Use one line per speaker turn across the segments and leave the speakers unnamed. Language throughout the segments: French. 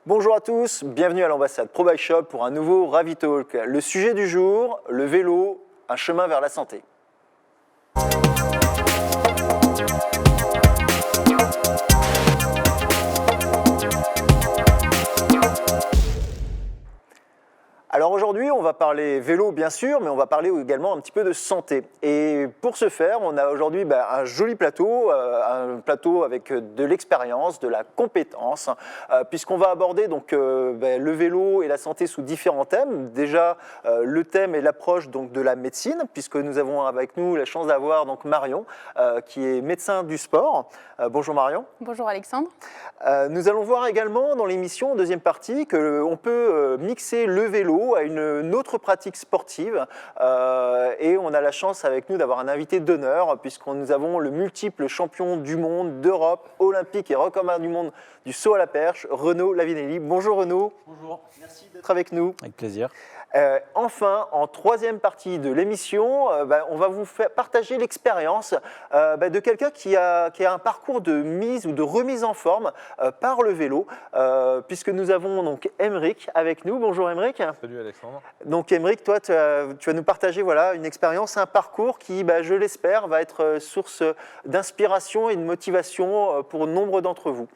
Bonjour à tous, bienvenue à l'ambassade Pro Bike Shop pour un nouveau Ravi Talk. Le sujet du jour, le vélo, un chemin vers la santé. Alors aujourd'hui, on va parler vélo bien sûr, mais on va parler également un petit peu de santé. Et pour ce faire, on a aujourd'hui un joli plateau, un plateau avec de l'expérience, de la compétence, puisqu'on va aborder donc le vélo et la santé sous différents thèmes. Déjà, le thème est l'approche donc de la médecine, puisque nous avons avec nous la chance d'avoir donc Marion, qui est médecin du sport. Bonjour Marion.
Bonjour Alexandre.
Nous allons voir également dans l'émission, en deuxième partie, qu'on peut mixer le vélo à une autre pratique sportive et on a la chance avec nous d'avoir un invité d'honneur puisque nous avons le multiple champion du monde, d'Europe, olympique et recordman du monde du saut à la perche, Renaud Lavinelli. Bonjour Renaud.
Bonjour.
Merci d'être avec nous.
Avec plaisir.
Enfin, en troisième partie de l'émission, on va vous faire partager l'expérience de quelqu'un qui a un parcours de mise ou de remise en forme par le vélo, puisque nous avons donc Aymeric avec nous. Bonjour Aymeric.
Salut Alexandre.
Donc Aymeric, toi, tu vas nous partager une expérience, un parcours qui, je l'espère, va être source d'inspiration et de motivation pour nombre d'entre vous.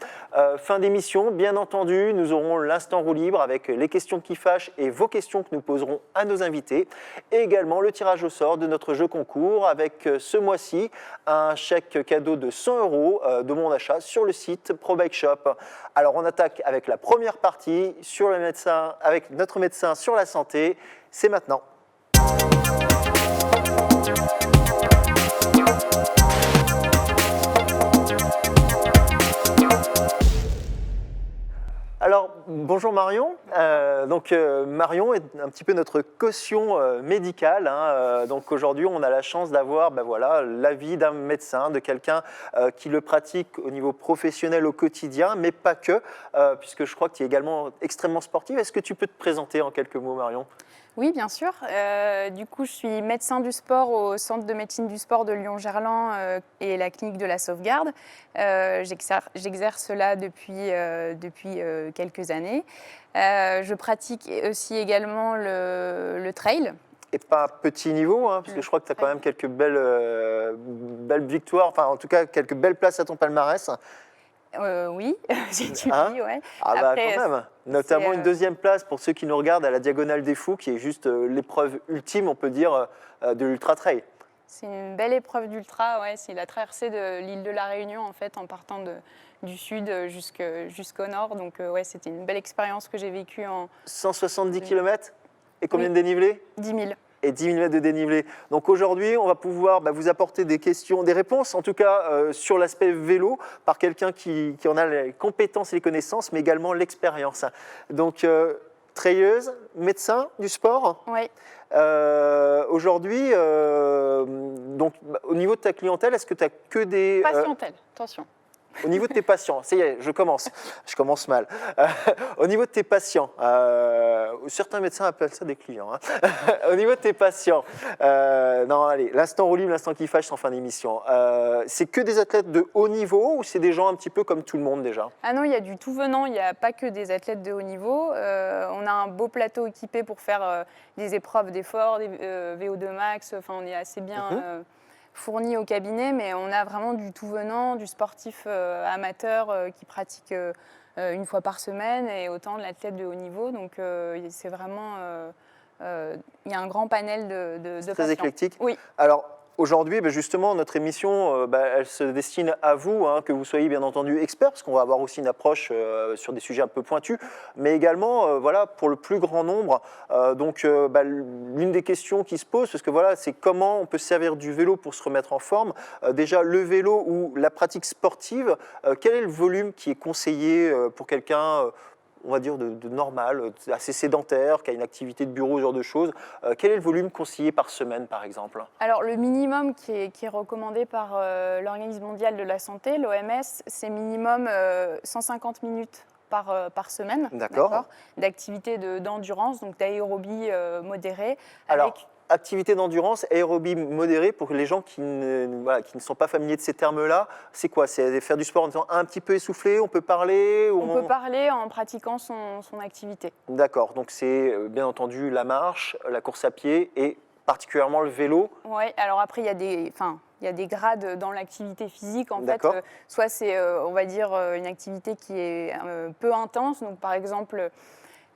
Fin d'émission, bien entendu, nous aurons l'instant roue libre avec les questions qui fâchent et vos questions que nous poserons à nos invités. Et également le tirage au sort de notre jeu concours avec ce mois-ci un chèque cadeau de 100 € de bon d'achat sur le site Pro Bike Shop. Alors on attaque avec la première partie sur le médecin, avec notre médecin sur la santé. C'est maintenant. Alors, bonjour Marion. Marion est un petit peu notre caution médicale. Donc aujourd'hui, on a la chance d'avoir l'avis d'un médecin, de quelqu'un qui le pratique au niveau professionnel au quotidien, mais pas que, puisque je crois que tu es également extrêmement sportive. Est-ce que tu peux te présenter en quelques mots, Marion ?
Oui, bien sûr. Du coup, je suis médecin du sport au Centre de médecine du sport de Lyon-Gerland et la clinique de la Sauvegarde. J'exerce là depuis quelques années. Je pratique aussi également le trail.
Et pas petit niveau, parce que je crois que tu as quand même quelques belles victoires, enfin en tout cas quelques belles places à ton palmarès.
Oui, j'ai du prix, ouais.
Après, quand même. Notamment une deuxième place pour ceux qui nous regardent à la Diagonale des Fous, qui est juste l'épreuve ultime, on peut dire, de l'Ultra Trail.
C'est une belle épreuve d'ultra, ouais. C'est la traversée de l'île de la Réunion, en fait, en partant du sud jusqu'au nord. Donc, c'était une belle expérience que j'ai vécue en...
170 km et combien de dénivelé ?
10 000.
Et 10 000 mètres de dénivelé. Donc aujourd'hui, on va pouvoir vous apporter des questions, des réponses, en tout cas sur l'aspect vélo, par quelqu'un qui en a les compétences et les connaissances, mais également l'expérience. Donc, trailleuse, médecin du sport.
Oui.
Aujourd'hui, au niveau de ta clientèle, est-ce que tu as que des...
Patientèle, attention.
Au niveau de tes patients, ça y est, je commence mal. Au niveau de tes patients, certains médecins appellent ça des clients. Au niveau de tes patients, l'instant roue libre, l'instant qui fâche en fin d'émission. C'est que des athlètes de haut niveau ou c'est des gens un petit peu comme tout le monde déjà ?
Ah non, il y a du tout venant, il n'y a pas que des athlètes de haut niveau. On a un beau plateau équipé pour faire des épreuves d'effort, des VO2 max, on est assez bien... fourni au cabinet, mais on a vraiment du tout venant, du sportif amateur qui pratique une fois par semaine et autant de l'athlète de haut niveau. Donc c'est vraiment, il y a un grand panel de patients.
Très éclectique.
Oui.
Alors aujourd'hui, justement, notre émission, elle se destine à vous, que vous soyez bien entendu expert, parce qu'on va avoir aussi une approche sur des sujets un peu pointus, mais également, pour le plus grand nombre. L'une des questions qui se pose, parce que c'est comment on peut se servir du vélo pour se remettre en forme. Déjà, le vélo ou la pratique sportive, quel est le volume qui est conseillé pour quelqu'un on va dire de normal, assez sédentaire, qui a une activité de bureau, ce genre de choses. Quel est le volume conseillé par semaine, par exemple ?
Alors, le minimum qui est recommandé par l'Organisme mondial de la santé, l'OMS, c'est minimum 150 minutes par semaine d'activité d'endurance, donc d'aérobie modérée.
Alors, activité d'endurance, aérobie modérée, pour les gens voilà, qui ne sont pas familiers de ces termes-là, c'est quoi? C'est faire du sport en étant un petit peu essoufflé, on peut parler
On peut parler en pratiquant son activité.
D'accord, donc c'est bien entendu la marche, la course à pied et particulièrement le vélo.
Oui, alors après, il y a des grades dans l'activité physique. En fait,
D'accord.
soit c'est, on va dire, une activité qui est peu intense. Donc, par exemple,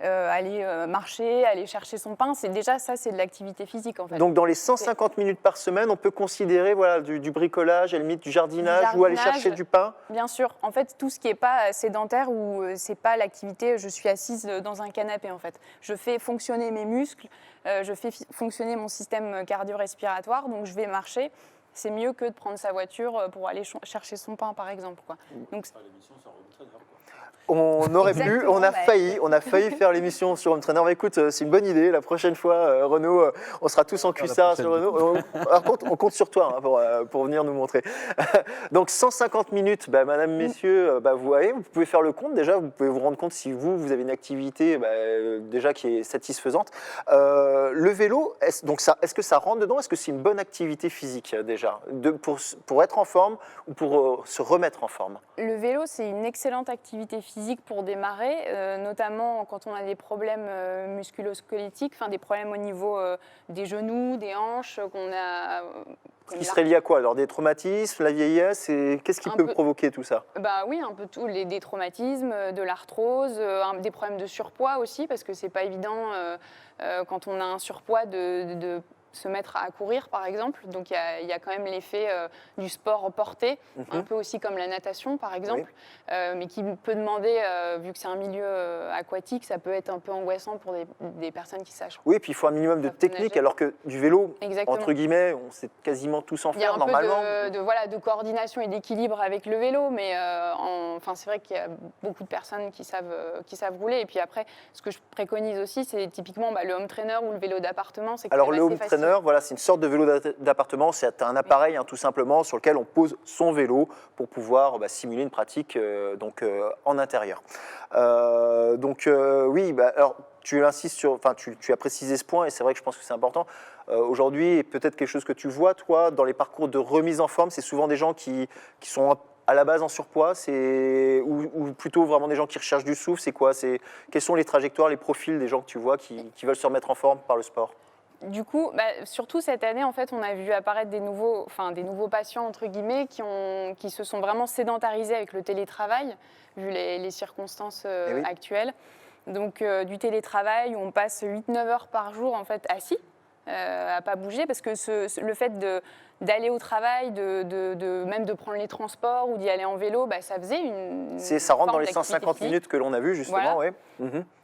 aller marcher, aller chercher son pain, c'est déjà ça, c'est de l'activité physique en fait.
Donc dans les 150 minutes par semaine, on peut considérer voilà, du bricolage, à la limite du jardinage ou aller chercher du pain?
Bien sûr. En fait, tout ce qui n'est pas sédentaire ou c'est pas l'activité, je suis assise dans un canapé en fait. Je fais fonctionner mes muscles, je fais fonctionner mon système cardio-respiratoire, donc je vais marcher. C'est mieux que de prendre sa voiture pour aller chercher son pain, par exemple, quoi. Donc,
On aurait pu,
Exactement,
on a failli faire l'émission sur Home Trainer. Mais écoute, c'est une bonne idée. La prochaine fois, Renaud, on sera tous en cuissard sur Renaud. Par contre, on compte sur toi hein, pour venir nous montrer. Donc 150 minutes, madame, messieurs, vous voyez, vous pouvez faire le compte déjà. Vous pouvez vous rendre compte si vous avez une activité déjà qui est satisfaisante. Le vélo, est-ce que ça rentre dedans? Est-ce que c'est une bonne activité physique déjà pour être en forme ou pour se remettre en forme?
le vélo, c'est une excellente activité physique pour démarrer, notamment quand on a des problèmes musculo-squelettiques, des problèmes au niveau des genoux, des hanches, qu'on a.
Ce qui serait lié à quoi? Alors des traumatismes, la vieillesse, et qu'est-ce qui peut provoquer tout ça?
Oui, un peu tout, des traumatismes, de l'arthrose, des problèmes de surpoids aussi, parce que c'est pas évident quand on a un surpoids de se mettre à courir, par exemple. Donc, il y a quand même l'effet du sport porté, un peu aussi comme la natation, par exemple, mais qui peut demander, vu que c'est un milieu aquatique, ça peut être un peu angoissant pour des personnes qui sachent.
Oui, puis il faut un minimum de technique, alors que du vélo, entre guillemets, on sait quasiment tous en faire normalement.
Il y a un peu de coordination et d'équilibre avec le vélo, mais c'est vrai qu'il y a beaucoup de personnes qui savent rouler. Et puis après, ce que je préconise aussi, c'est typiquement le home trainer ou le vélo d'appartement.
Alors le home trainer, voilà, c'est une sorte de vélo d'appartement, c'est un appareil tout simplement sur lequel on pose son vélo pour pouvoir simuler une pratique en intérieur. Oui, alors tu insistes sur, tu as précisé ce point et c'est vrai que je pense que c'est important. Aujourd'hui, et peut-être quelque chose que tu vois toi dans les parcours de remise en forme, c'est souvent des gens qui sont à la base en surpoids, ou plutôt vraiment des gens qui recherchent du souffle. C'est quoi? Quelles sont les trajectoires, les profils des gens que tu vois qui veulent se remettre en forme par le sport?
Du coup, surtout cette année, en fait, on a vu apparaître des nouveaux patients, entre guillemets, qui se sont vraiment sédentarisés avec le télétravail, vu les circonstances actuelles. Donc, du télétravail, où on passe 8-9 heures par jour, en fait, assis, à pas bouger, parce que le fait d'aller au travail, même de prendre les transports ou d'y aller en vélo, ça faisait
ça rentre dans les 150 minutes que l'on a vu justement,
voilà.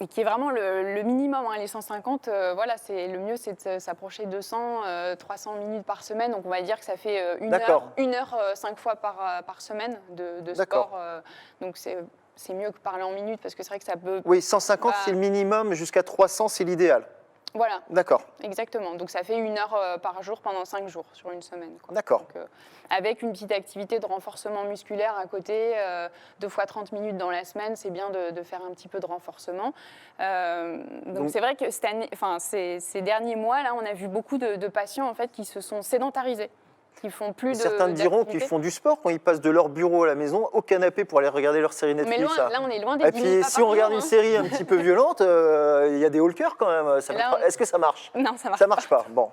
Et qui est vraiment le minimum, les 150. Le mieux, c'est de s'approcher de 200, 300 minutes par semaine. Donc on va dire que ça fait une heure 5 fois par semaine de sport. Donc c'est mieux que parler en minutes, parce que c'est vrai que ça peut.
Oui, 150 c'est le minimum, jusqu'à 300 c'est l'idéal.
Voilà.
D'accord.
Exactement. Donc ça fait 1 heure par jour pendant 5 jours sur une semaine.
D'accord.
Donc, avec une petite activité de renforcement musculaire à côté, 2 fois 30 minutes dans la semaine, c'est bien de faire un petit peu de renforcement. Donc c'est vrai que cette année, ces derniers mois, là, on a vu beaucoup de patients en fait, qui se sont sédentarisés. Qui font plus
Certains diront qu'ils font du sport quand ils passent de leur bureau à la maison au canapé pour aller regarder leur série Netflix.
Mais là, on est loin des 10 000
pas par jour. Et puis, si on regarde une série un petit peu violente, il y a des walkers quand même. Est-ce que ça marche?
Non, ça marche pas.
Ça marche pas. Bon.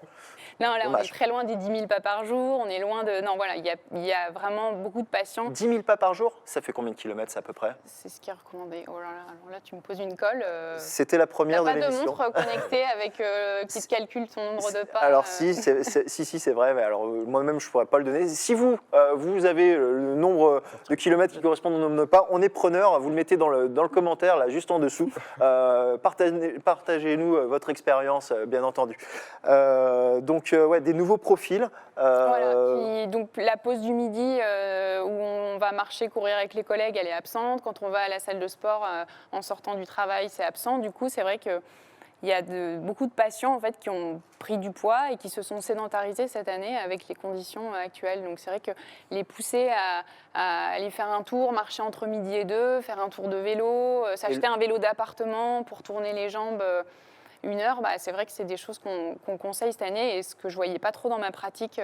Non, là, on est très loin des 10 000 pas par jour. On est loin de. Non, voilà, il y a vraiment beaucoup de patients.
10 000 pas par jour, ça fait combien de kilomètres, ça, à peu près?
C'est ce qui est recommandé. Oh là là, alors là, tu me poses une colle.
C'était la première de l'émission.
T'as pas de montre connectée avec qui te calcule ton nombre de pas?
Alors, si, c'est vrai. Mais alors, moi-même, je ne pourrais pas le donner. Si vous avez le nombre de kilomètres qui correspondent au nombre de pas, on est preneur. Vous le mettez dans le commentaire, là, juste en dessous. Partagez-nous votre expérience, bien entendu. Donc, des nouveaux profils.
Donc la pause du midi où on va marcher, courir avec les collègues, elle est absente. Quand on va à la salle de sport en sortant du travail, c'est absent. Du coup, c'est vrai qu'il y a beaucoup de patients en fait, qui ont pris du poids et qui se sont sédentarisés cette année avec les conditions actuelles. Donc c'est vrai que les pousser à aller faire un tour, marcher entre midi et 2, faire un tour de vélo, s'acheter un vélo d'appartement pour tourner les jambes. 1 heure, bah, c'est vrai que c'est des choses qu'on conseille cette année et ce que je voyais pas trop dans ma pratique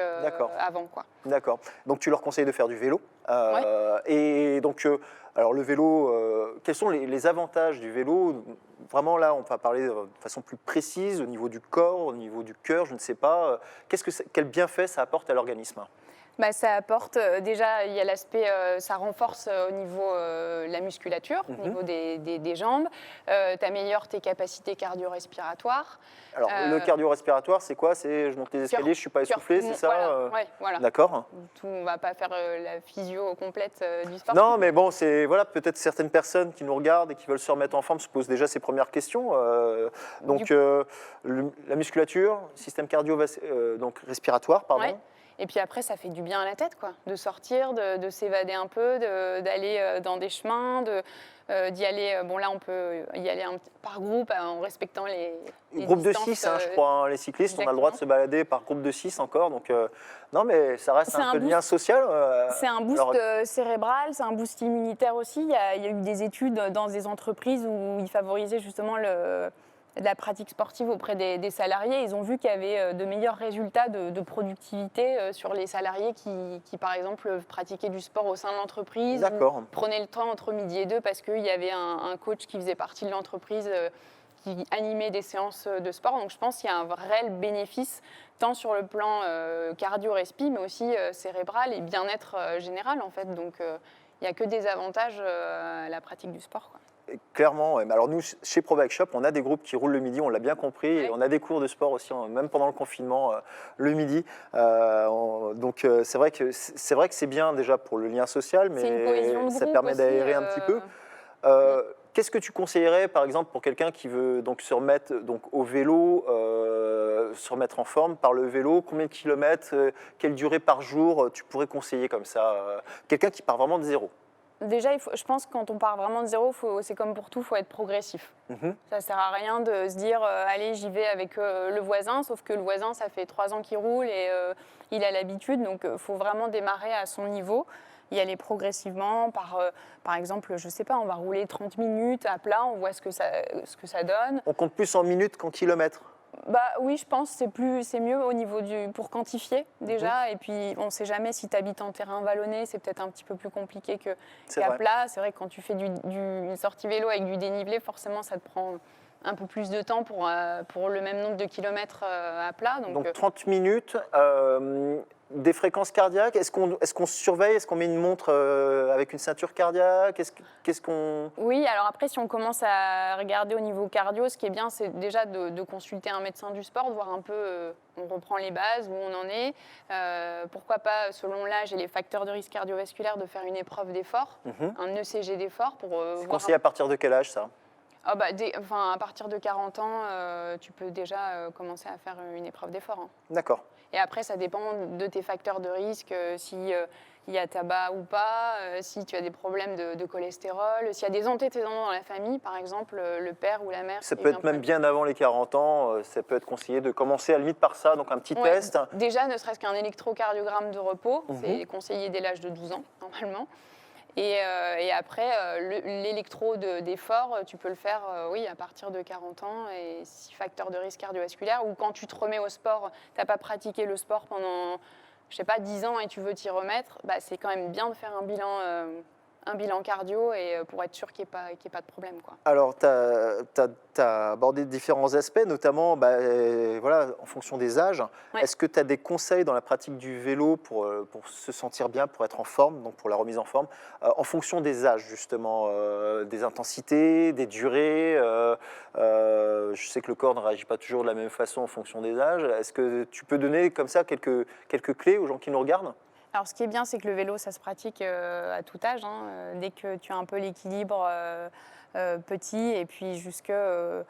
avant, quoi.
D'accord. Donc tu leur conseilles de faire du vélo.
Ouais.
Et donc, alors le vélo, quels sont les avantages du vélo? Vraiment là, on va parler de façon plus précise au niveau du corps, au niveau du cœur, je ne sais pas. Quel bienfait ça apporte à l'organisme?
Bah, ça apporte, déjà, il y a l'aspect, ça renforce au niveau la musculature, au niveau des jambes, tu améliores tes capacités cardio-respiratoires.
Alors, le cardio-respiratoire, c'est quoi? C'est je monte les escaliers, je ne suis pas essoufflé, c'est ça?
Voilà, ouais, voilà.
D'accord.
On ne va pas faire la physio complète du sport.
Non, mais bon, c'est voilà, peut-être certaines personnes qui nous regardent et qui veulent se remettre en forme se posent déjà ces premières questions. La musculature, système donc respiratoire, pardon.
Ouais. Et puis après, ça fait du bien à la tête, quoi, de sortir, de s'évader un peu, d'aller dans des chemins, d'y aller. Bon, là, on peut y aller par groupe en respectant les
Groupe de
distances,
6, je crois, hein, les cyclistes, on a le droit de se balader par groupe de 6 encore. Donc, non, mais ça reste un peu de lien social.
C'est un boost cérébral, c'est un boost immunitaire aussi. Il y a eu des études dans des entreprises où ils favorisaient justement la pratique sportive auprès des salariés. Ils ont vu qu'il y avait de meilleurs résultats de productivité sur les salariés qui, par exemple, pratiquaient du sport au sein de l'entreprise.
D'accord.
Prenaient le temps entre midi et deux parce qu'il y avait un coach qui faisait partie de l'entreprise qui animait des séances de sport. Donc je pense qu'il y a un réel bénéfice tant sur le plan cardio-respi, mais aussi cérébral et bien-être général, en fait. Donc il n'y a que des avantages à la pratique du sport, quoi.
Clairement, ouais. Mais alors nous, chez Pro Bike Shop, on a des groupes qui roulent le midi, on l'a bien compris, et on a des cours de sport aussi, même pendant le confinement, le midi. Donc c'est vrai que c'est bien déjà pour le lien social, mais
une cohésion de
ça
groupe
permet
aussi,
d'aérer un petit peu. Qu'est-ce que tu conseillerais, par exemple, pour quelqu'un qui veut donc se remettre au vélo, se remettre en forme par le vélo? Combien de kilomètres, quelle durée par jour tu pourrais conseiller comme ça? Quelqu'un qui part vraiment de zéro.
Déjà, je pense que quand on part vraiment de zéro, c'est comme pour tout, il faut être progressif. Ça ne sert à rien de se dire allez, j'y vais avec le voisin, sauf que le voisin, ça fait 3 ans qu'il roule et il a l'habitude. Donc, il faut vraiment démarrer à son niveau, y aller progressivement. Par exemple, je ne sais pas, on va rouler 30 minutes à plat, on voit ce que ça donne.
On compte plus en minutes qu'en kilomètres?
Bah oui, je pense que c'est mieux au niveau pour quantifier déjà. Et puis on ne sait jamais si tu habites en terrain vallonné, c'est peut-être un petit peu plus compliqué qu'à plat. C'est vrai que quand tu fais une sortie vélo avec du dénivelé, forcément ça te prend un peu plus de temps pour le même nombre de kilomètres à plat.
Donc 30 minutes, des fréquences cardiaques, est-ce qu'on surveille, est-ce qu'on met une montre avec une ceinture cardiaque, qu'est-ce qu'on...
Oui, alors après si on commence à regarder au niveau cardio, ce qui est bien c'est déjà de consulter un médecin du sport, de voir un peu, on reprend les bases, où on en est, pourquoi pas selon l'âge et les facteurs de risque cardiovasculaire de faire une épreuve d'effort, un ECG d'effort pour...
C'est conseillé à partir de quel âge ça?
Ah bah, à partir de 40 ans, tu peux déjà commencer à faire une épreuve d'effort. Hein.
D'accord.
Et après, ça dépend de tes facteurs de risque, si il y a tabac ou pas, si tu as des problèmes de cholestérol, s'il y a des antécédents dans la famille, par exemple, le père ou la mère.
Ça peut être même bien avant les 40 ans, ça peut être conseillé de commencer à la limite par ça, donc un petit test.
Déjà, ne serait-ce qu'un électrocardiogramme de repos, c'est conseillé dès l'âge de 12 ans, normalement. Et après, l'électro d'effort, tu peux le faire oui, à partir de 40 ans et 6 facteurs de risque cardiovasculaire. Ou quand tu te remets au sport, tu n'as pas pratiqué le sport pendant, je sais pas, 10 ans et tu veux t'y remettre, bah, c'est quand même bien de faire un bilan cardio et pour être sûr qu'il n'y ait pas de problème, quoi.
Alors, tu as abordé différents aspects, notamment voilà, en fonction des âges.
Ouais.
Est-ce que tu as des conseils dans la pratique du vélo pour se sentir bien, pour être en forme, donc pour la remise en forme, en fonction des âges, justement, des intensités, des durées je sais que le corps ne réagit pas toujours de la même façon en fonction des âges. Est-ce que tu peux donner comme ça quelques clés aux gens qui nous regardent?
Alors, ce qui est bien, c'est que le vélo, ça se pratique à tout âge. Hein. Dès que tu as un peu l'équilibre petit, et puis jusqu'à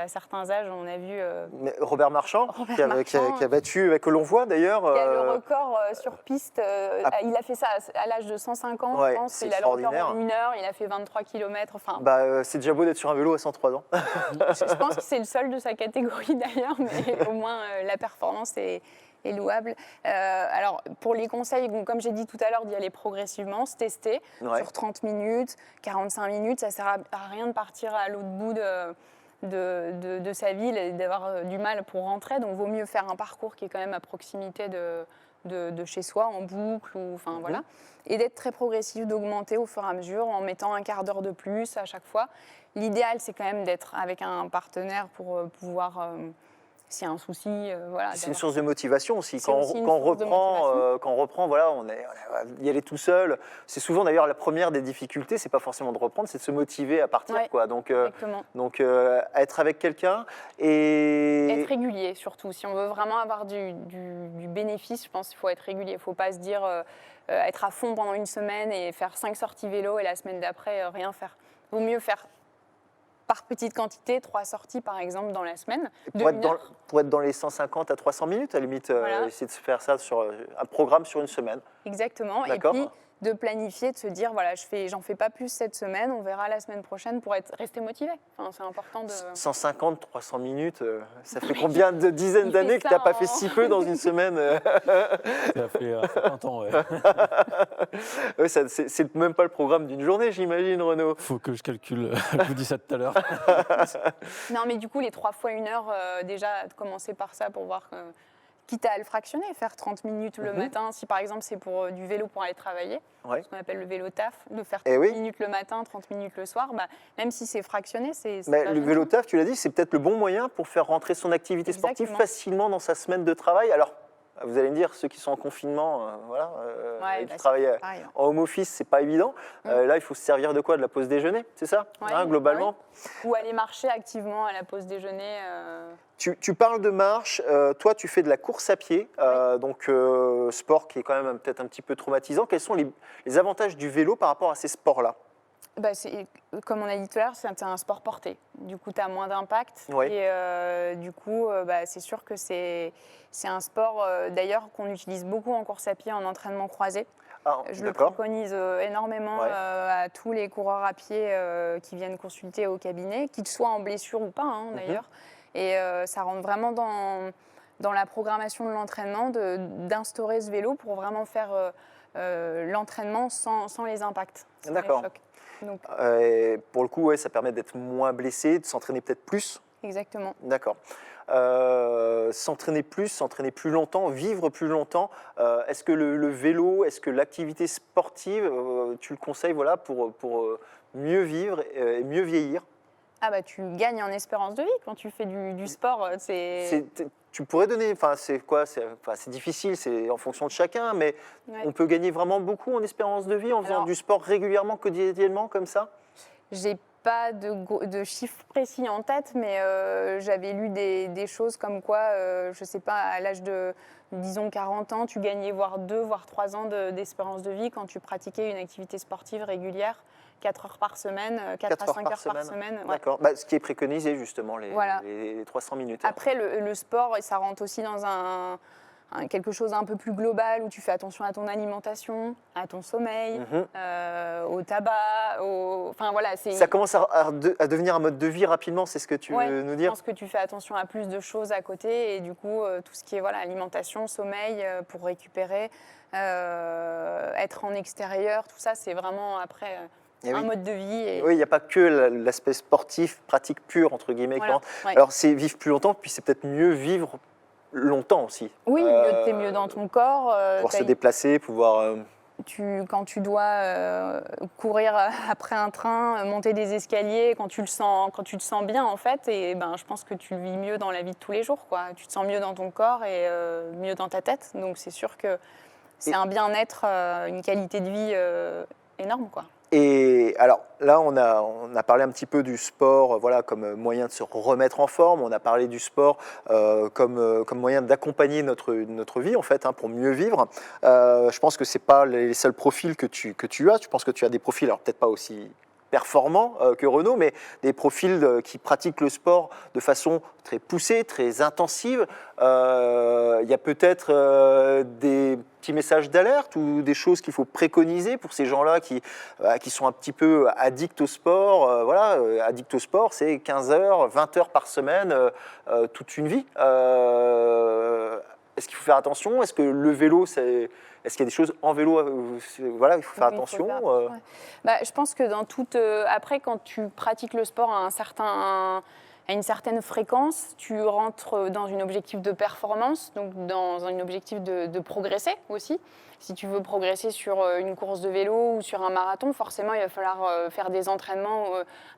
certains âges, on a vu...
Mais Robert Marchand, qui a battu, que l'on voit d'ailleurs...
Il a le record sur piste. Il a fait ça à l'âge de 105 ans, je pense. Il a le record en 1 heure, il a fait 23 km. Enfin,
c'est déjà beau d'être sur un vélo à 103 ans.
Je pense que c'est le seul de sa catégorie d'ailleurs, mais au moins la performance est louable. Alors, pour les conseils, comme j'ai dit tout à l'heure, d'y aller progressivement, se tester sur 30 minutes, 45 minutes. Ça ne sert à rien de partir à l'autre bout de sa ville et d'avoir du mal pour rentrer. Donc, vaut mieux faire un parcours qui est quand même à proximité de chez soi, en boucle, ou, enfin, voilà. Et d'être très progressif, d'augmenter au fur et à mesure en mettant un quart d'heure de plus à chaque fois. L'idéal, c'est quand même d'être avec un partenaire pour pouvoir, s'il y a un souci, voilà.
C'est une source de motivation aussi.
C'est aussi une source de motivation.
Quand on reprend, voilà, on va y aller tout seul. C'est souvent d'ailleurs la première des difficultés, c'est pas forcément de reprendre, c'est de se motiver à partir.
Ouais,
Quoi. Donc,
exactement.
être avec quelqu'un et.
Être régulier surtout. Si on veut vraiment avoir du bénéfice, je pense qu'il faut être régulier. Il ne faut pas se dire être à fond pendant une semaine et faire 5 sorties vélo et la semaine d'après rien faire. Il vaut mieux faire par petite quantité, 3 sorties par exemple dans la semaine.
Pour être dans les 150 à 300 minutes, à la limite,
Voilà.
essayer de se faire ça sur un programme sur une semaine.
Exactement. Et
D'accord.
puis de planifier, de se dire voilà, j'en fais pas plus cette semaine, on verra la semaine prochaine pour rester motivé. Enfin, c'est important de.
150, 300 minutes, ça fait combien de dizaines
Il fait
d'années que
ça
tu n'as pas
en-
fait si peu dans une semaine
Ça fait 20 ans, ouais.
Ouais, c'est même pas le programme d'une journée, j'imagine, Renaud.
Faut que je calcule, je vous dis ça tout à l'heure.
Non, mais du coup, les 3 fois 1 heure, déjà, de commencer par ça pour voir, quitte à le fractionner, faire 30 minutes le matin, si par exemple c'est pour du vélo pour aller travailler,
Ouais.
ce qu'on appelle le vélo taf, de faire
Eh
30
oui.
minutes le matin, 30 minutes le soir, bah, même si c'est fractionné, c'est
Mais
pas
le
gênant.
vélo taf, tu l'as dit, c'est peut-être le bon moyen pour faire rentrer son activité sportive
Exactement.
facilement dans sa semaine de travail. Alors, vous allez me dire, ceux qui sont en confinement, voilà,
Ouais,
et
bah,
qui travaillent
c'est pareil.
en home office, c'est pas évident. Là, il faut se servir de quoi? De la pause déjeuner, c'est ça,
Ouais,
hein, globalement.
Ou aller marcher activement à la pause déjeuner.
Tu parles de marche, toi tu fais de la course à pied, donc sport qui est quand même peut-être un petit peu traumatisant. Quels sont les avantages du vélo par rapport à ces sports-là?
Bah, comme on a dit tout à l'heure, c'est un sport porté. Du coup, tu as moins d'impact.
Ouais.
Et du coup, bah, c'est sûr que c'est un sport d'ailleurs qu'on utilise beaucoup en course à pied, en entraînement croisé.
Ah,
Je le
d'accord.
préconise énormément
Ouais.
à tous les coureurs à pied qui viennent consulter au cabinet, qu'ils soient en blessure ou pas d'ailleurs. Et ça rentre vraiment dans la programmation de l'entraînement d'instaurer ce vélo pour vraiment faire l'entraînement sans les impacts, sans les
D'accord.
chocs. Donc,
Pour le coup, ouais, ça permet d'être moins blessé, de s'entraîner peut-être plus.
exactement.
D'accord. S'entraîner plus longtemps, vivre plus longtemps. Est-ce que le vélo, est-ce que l'activité sportive, tu le conseilles voilà, pour mieux vivre et mieux vieillir?
Ah bah tu gagnes en espérance de vie quand tu fais du sport.
Tu pourrais donner, enfin c'est quoi, c'est difficile, c'est en fonction de chacun, mais
Ouais.
on peut gagner vraiment beaucoup en espérance de vie en faisant
Alors-
du sport régulièrement, quotidiennement comme ça?
J'ai pas de chiffres précis en tête, mais j'avais lu des choses comme quoi, je sais pas, à l'âge de, disons, 40 ans, tu gagnais voire 2, voire 3 ans d'espérance de vie quand tu pratiquais une activité sportive régulière, 4 heures par semaine, 4 à 5 heures par semaine. Ouais.
D'accord. Bah, ce qui est préconisé justement,
Voilà.
les 300 minutes.
Après, le sport, ça rentre aussi dans quelque chose un peu plus global où tu fais attention à ton alimentation, à ton sommeil, au tabac, enfin voilà.
Ça commence à devenir un mode de vie rapidement, c'est ce que tu
Ouais,
veux nous
je
dire?
pense que tu fais attention à plus de choses à côté et du coup, tout ce qui est voilà, alimentation, sommeil pour récupérer, être en extérieur, tout ça, c'est vraiment après
Eh
un
oui.
mode de vie. Et
Oui, il n'y a pas que l'aspect sportif, pratique pure, entre guillemets. qui
voilà,
rentre.
ouais.
Alors, c'est vivre plus longtemps, puis c'est peut-être mieux vivre longtemps aussi.
Oui, t'es mieux dans ton corps.
Pouvoir se déplacer, pouvoir...
Quand tu dois courir après un train, monter des escaliers, quand tu te sens bien en fait, et ben je pense que tu le vis mieux dans la vie de tous les jours, quoi. Tu te sens mieux dans ton corps et mieux dans ta tête. Donc c'est sûr que c'est un bien-être, une qualité de vie énorme, quoi.
Et alors là, on a parlé un petit peu du sport voilà, comme moyen de se remettre en forme. On a parlé du sport comme moyen d'accompagner notre vie, en fait, hein, pour mieux vivre. Je pense que ce n'est pas les seuls profils que tu as. Je pense que tu as des profils, alors peut-être pas aussi performants que Renaud, mais des profils qui pratiquent le sport de façon très poussée, très intensive. Il y a peut-être des petits messages d'alerte ou des choses qu'il faut préconiser pour ces gens-là qui sont un petit peu addicts au sport. Voilà, addicts au sport, c'est 15 heures, 20 heures par semaine, toute une vie. Est-ce qu'il faut faire attention? Est-ce que le vélo, est-ce qu'il y a des choses en vélo voilà, il faut faire
Oui, il faut
attention.
faire attention, ouais. Bah, je pense que dans toute. Après, quand tu pratiques le sport à un certain. à une certaine fréquence, tu rentres dans un objectif de performance, donc dans un objectif de progresser aussi. Si tu veux progresser sur une course de vélo ou sur un marathon, forcément, il va falloir faire des entraînements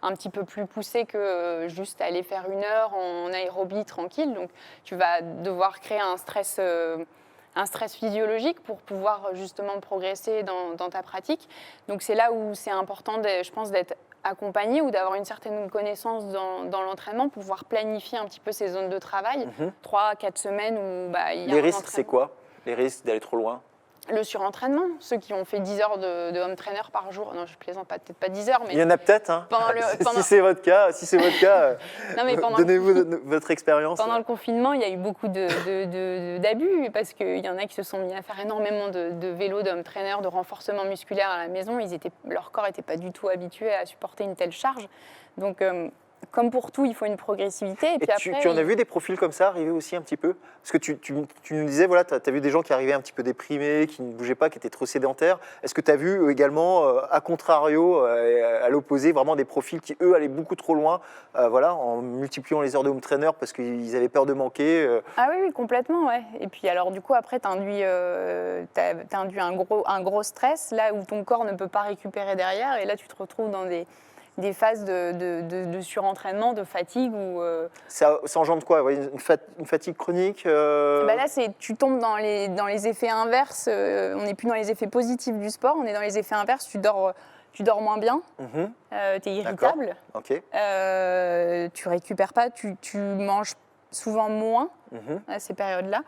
un petit peu plus poussés que juste aller faire 1 heure en aérobie tranquille. Donc, tu vas devoir créer un stress physiologique pour pouvoir justement progresser dans ta pratique. Donc, c'est là où c'est important, je pense, d'être accompagné ou d'avoir une certaine connaissance dans l'entraînement pour pouvoir planifier un petit peu ces zones de travail. 3-4 semaines où il y a
Les
un
risques,
entraînement.
c'est quoi? Les risques d'aller trop loin?
Le surentraînement, ceux qui ont fait 10 heures de home trainer par jour, non je plaisante pas, peut-être pas 10 heures, mais
Il y en a peut-être, hein. Si c'est votre cas,
Non, mais
donnez-vous votre expérience.
pendant le confinement, il y a eu beaucoup d'abus parce qu'il y en a qui se sont mis à faire énormément de vélo, de home trainer, de renforcement musculaire à la maison. Leur corps n'était pas du tout habitué à supporter une telle charge. Donc, comme pour tout, il faut une progressivité. Et puis
tu
après,
en as vu des profils comme ça arriver aussi un petit peu? Parce que tu nous disais, voilà, tu as vu des gens qui arrivaient un petit peu déprimés, qui ne bougeaient pas, qui étaient trop sédentaires. Est-ce que tu as vu également, à contrario, à l'opposé, vraiment des profils qui, eux, allaient beaucoup trop loin, voilà, en multipliant les heures de home trainer parce qu'ils avaient peur de manquer
Ah oui, complètement, ouais. Et puis alors du coup, après, t'induis un gros stress, là où ton corps ne peut pas récupérer derrière, et là, tu te retrouves dans des phases de surentraînement, de fatigue.
Ça engendre quoi? Ouais, une fatigue chronique
Là, tu tombes dans les effets inverses. On n'est plus dans les effets positifs du sport, on est dans les effets inverses. Tu dors moins bien, tu es irritable, tu récupères pas, tu manges souvent moins à ces périodes-là.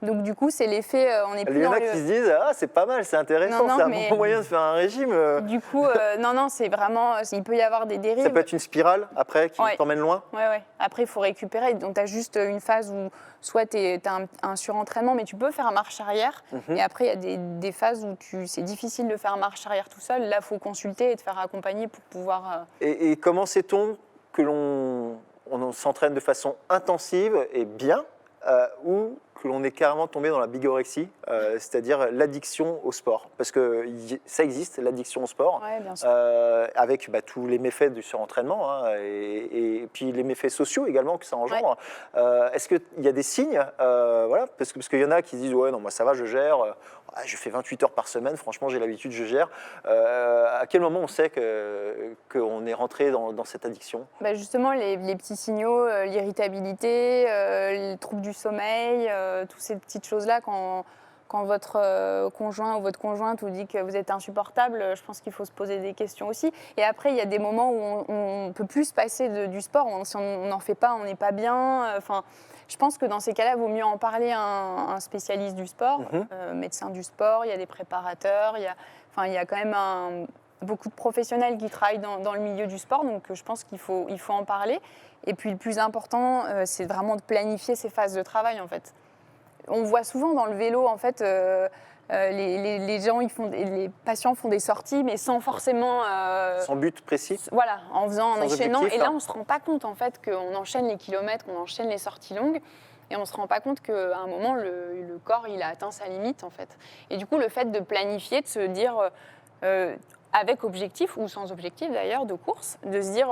Donc du coup, c'est l'effet, on est plus
Il y en
dans
a qui se disent, ah, c'est pas mal, c'est intéressant, c'est un bon moyen de faire un régime.
Du coup, non, c'est vraiment, il peut y avoir des dérives.
Ça peut être une spirale après qui t'emmène loin.
Ouais. Après, il faut récupérer. Donc, tu as juste une phase où soit tu as un surentraînement, mais tu peux faire marche arrière. Et après, il y a des phases où c'est difficile de faire marche arrière tout seul. Là, il faut consulter et te faire accompagner pour pouvoir...
Et comment sait-on que on s'entraîne de façon intensive et bien ou que l'on est carrément tombé dans la bigorexie, c'est-à-dire l'addiction au sport? Parce que ça existe, l'addiction au sport,
bien sûr.
avec tous les méfaits du surentraînement et puis les méfaits sociaux également que ça engendre. Est-ce qu'il y a des signes voilà, parce qu'il y en a qui se disent « ouais, non, moi ça va, je gère, je fais 28 heures par semaine, franchement j'ai l'habitude, je gère ». À quel moment on sait qu'on est rentré dans cette addiction?
Justement, les petits signaux, l'irritabilité, les troubles du sommeil, toutes ces petites choses-là, quand votre conjoint ou votre conjointe vous dit que vous êtes insupportable, je pense qu'il faut se poser des questions aussi. Et après, il y a des moments où on peut plus se passer du sport. Si on n'en fait pas, on n'est pas bien. Je pense que dans ces cas-là, il vaut mieux en parler à un spécialiste du sport, médecin du sport, il y a des préparateurs, il y a quand même beaucoup de professionnels qui travaillent dans le milieu du sport, donc je pense qu'il faut en parler. Et puis le plus important, c'est vraiment de planifier ces phases de travail, en fait. On voit souvent dans le vélo, en fait, les gens, les patients font des sorties, mais sans forcément...
Sans but précis.
Voilà, en enchaînant.
Objectif,
et là, on ne se rend pas compte, en fait, qu'on enchaîne les kilomètres, qu'on enchaîne les sorties longues, et on ne se rend pas compte qu'à un moment, le corps, il a atteint sa limite, en fait. Et du coup, le fait de planifier, de se dire, avec objectif, ou sans objectif d'ailleurs, de course, de se dire...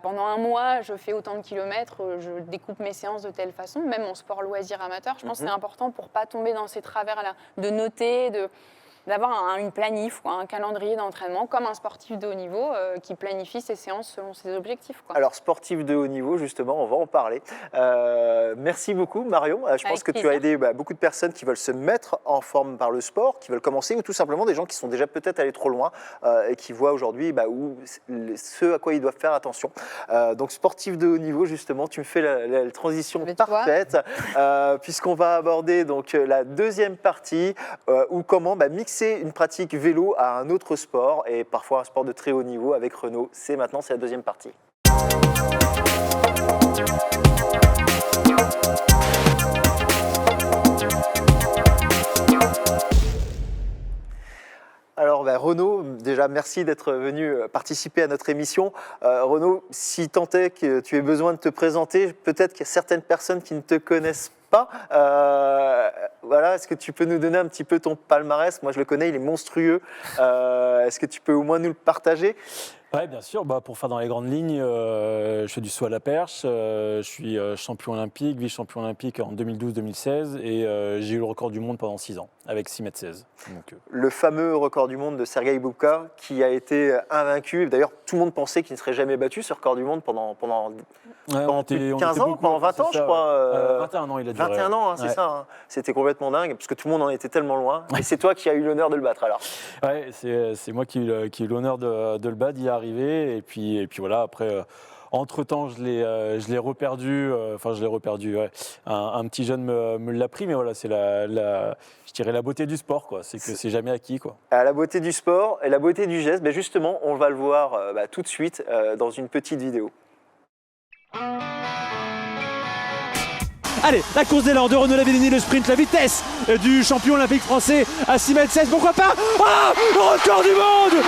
pendant un mois, je fais autant de kilomètres, je découpe mes séances de telle façon, même en sport loisir amateur. Je pense que c'est important pour ne pas tomber dans ces travers-là, de noter, d'avoir une planif, un calendrier d'entraînement, comme un sportif de haut niveau qui planifie ses séances selon ses objectifs.
Alors, sportif de haut niveau, justement, on va en parler. Merci beaucoup, Marion. Je pense que tu as aidé beaucoup de personnes qui veulent se mettre en forme par le sport, qui veulent commencer, ou tout simplement des gens qui sont déjà peut-être allés trop loin et qui voient aujourd'hui ce à quoi ils doivent faire attention. Donc, sportif de haut niveau, justement, tu me fais la transition parfaite, puisqu'on va aborder donc, la deuxième partie, où comment mixer une pratique vélo à un autre sport, et parfois un sport de très haut niveau avec Renaud. C'est la deuxième partie. Alors Renaud, déjà merci d'être venu participer à notre émission. Renaud, si tant est que tu aies besoin de te présenter, peut-être qu'il y a certaines personnes qui ne te connaissent pas. Voilà, est-ce que tu peux nous donner un petit peu ton palmarès? Moi je le connais, il est monstrueux. Est-ce que tu peux au moins nous le partager?
Oui, bien sûr. Pour faire dans les grandes lignes, je fais du saut à la perche. Je suis champion olympique, vice-champion olympique en 2012-2016 et j'ai eu le record du monde pendant 6 ans avec 6,16 m. Donc,
Le fameux record du monde de Sergei Bubka qui a été invaincu. D'ailleurs, tout le monde pensait qu'il ne serait jamais battu ce record du monde pendant plus de 15 ans, pendant 20 ans, je crois.
21 ans, il a duré.
21 ans, hein, c'est
Ouais.
ça. Hein. C'était complètement dingue parce que tout le monde en était tellement loin. Et c'est toi qui as eu l'honneur de le battre alors.
Ouais, c'est moi qui ai eu l'honneur de le battre, d'y arriver. Et puis voilà, après, entre-temps, je l'ai reperdu. Enfin, je l'ai reperdu, ouais. Un petit jeune me l'a pris, mais voilà, c'est je dirais la beauté du sport, quoi. C'est que c'est jamais acquis, quoi.
À la beauté du sport et la beauté du geste, ben justement, on va le voir tout de suite dans une petite vidéo.
Allez, la course d'élan de Renaud Lavillenie, le sprint, la vitesse du champion olympique français à 6,16 m, pourquoi pas. Ah, record du monde.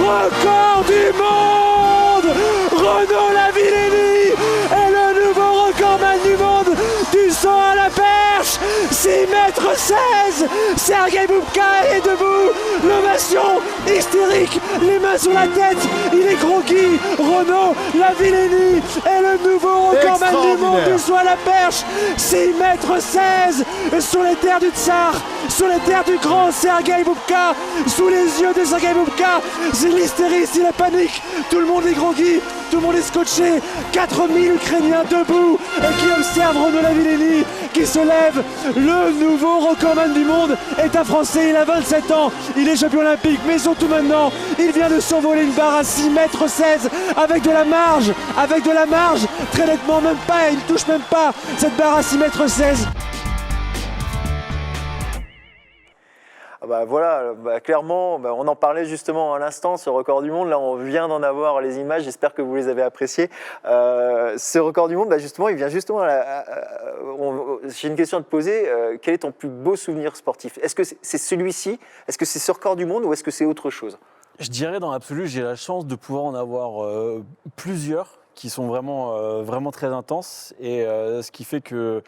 Record du monde. Renaud Lavillenie est le nouveau recordman du monde du saut à la perche. 6,16 m. Sergei Bubka est debout. L'ovation hystérique, les mains sur la tête. Il est groggy. Renaud Lavillenie est le nouveau recordman du monde du saut à la perche. 6,16 m sur les terres du Tsar, sur les terres du grand Sergei Bubka, sous les yeux de Sergei Bubka. C'est l'hystérie, c'est la panique. Tout le monde est groggy, tout le monde est scotché. 4000 Ukrainiens debout qui observent Renaud Lavillenie qui se lève. Le nouveau recordman du monde est un Français, il a 27 ans, il est champion olympique, mais surtout maintenant, il vient de s'envoler une barre à 6,16 m avec de la marge, très nettement, même pas, il ne touche même pas cette barre à 6,16 m.
Voilà, clairement, on en parlait justement à l'instant, ce record du monde. Là, on vient d'en avoir les images, j'espère que vous les avez appréciées. Ce record du monde, justement, il vient justement j'ai une question à te poser. Quel est ton plus beau souvenir sportif? Est-ce que c'est celui-ci? Est-ce que c'est ce record du monde ou est-ce que c'est autre chose?
Je dirais dans l'absolu, j'ai la chance de pouvoir en avoir plusieurs qui sont vraiment très intenses et ce qui fait que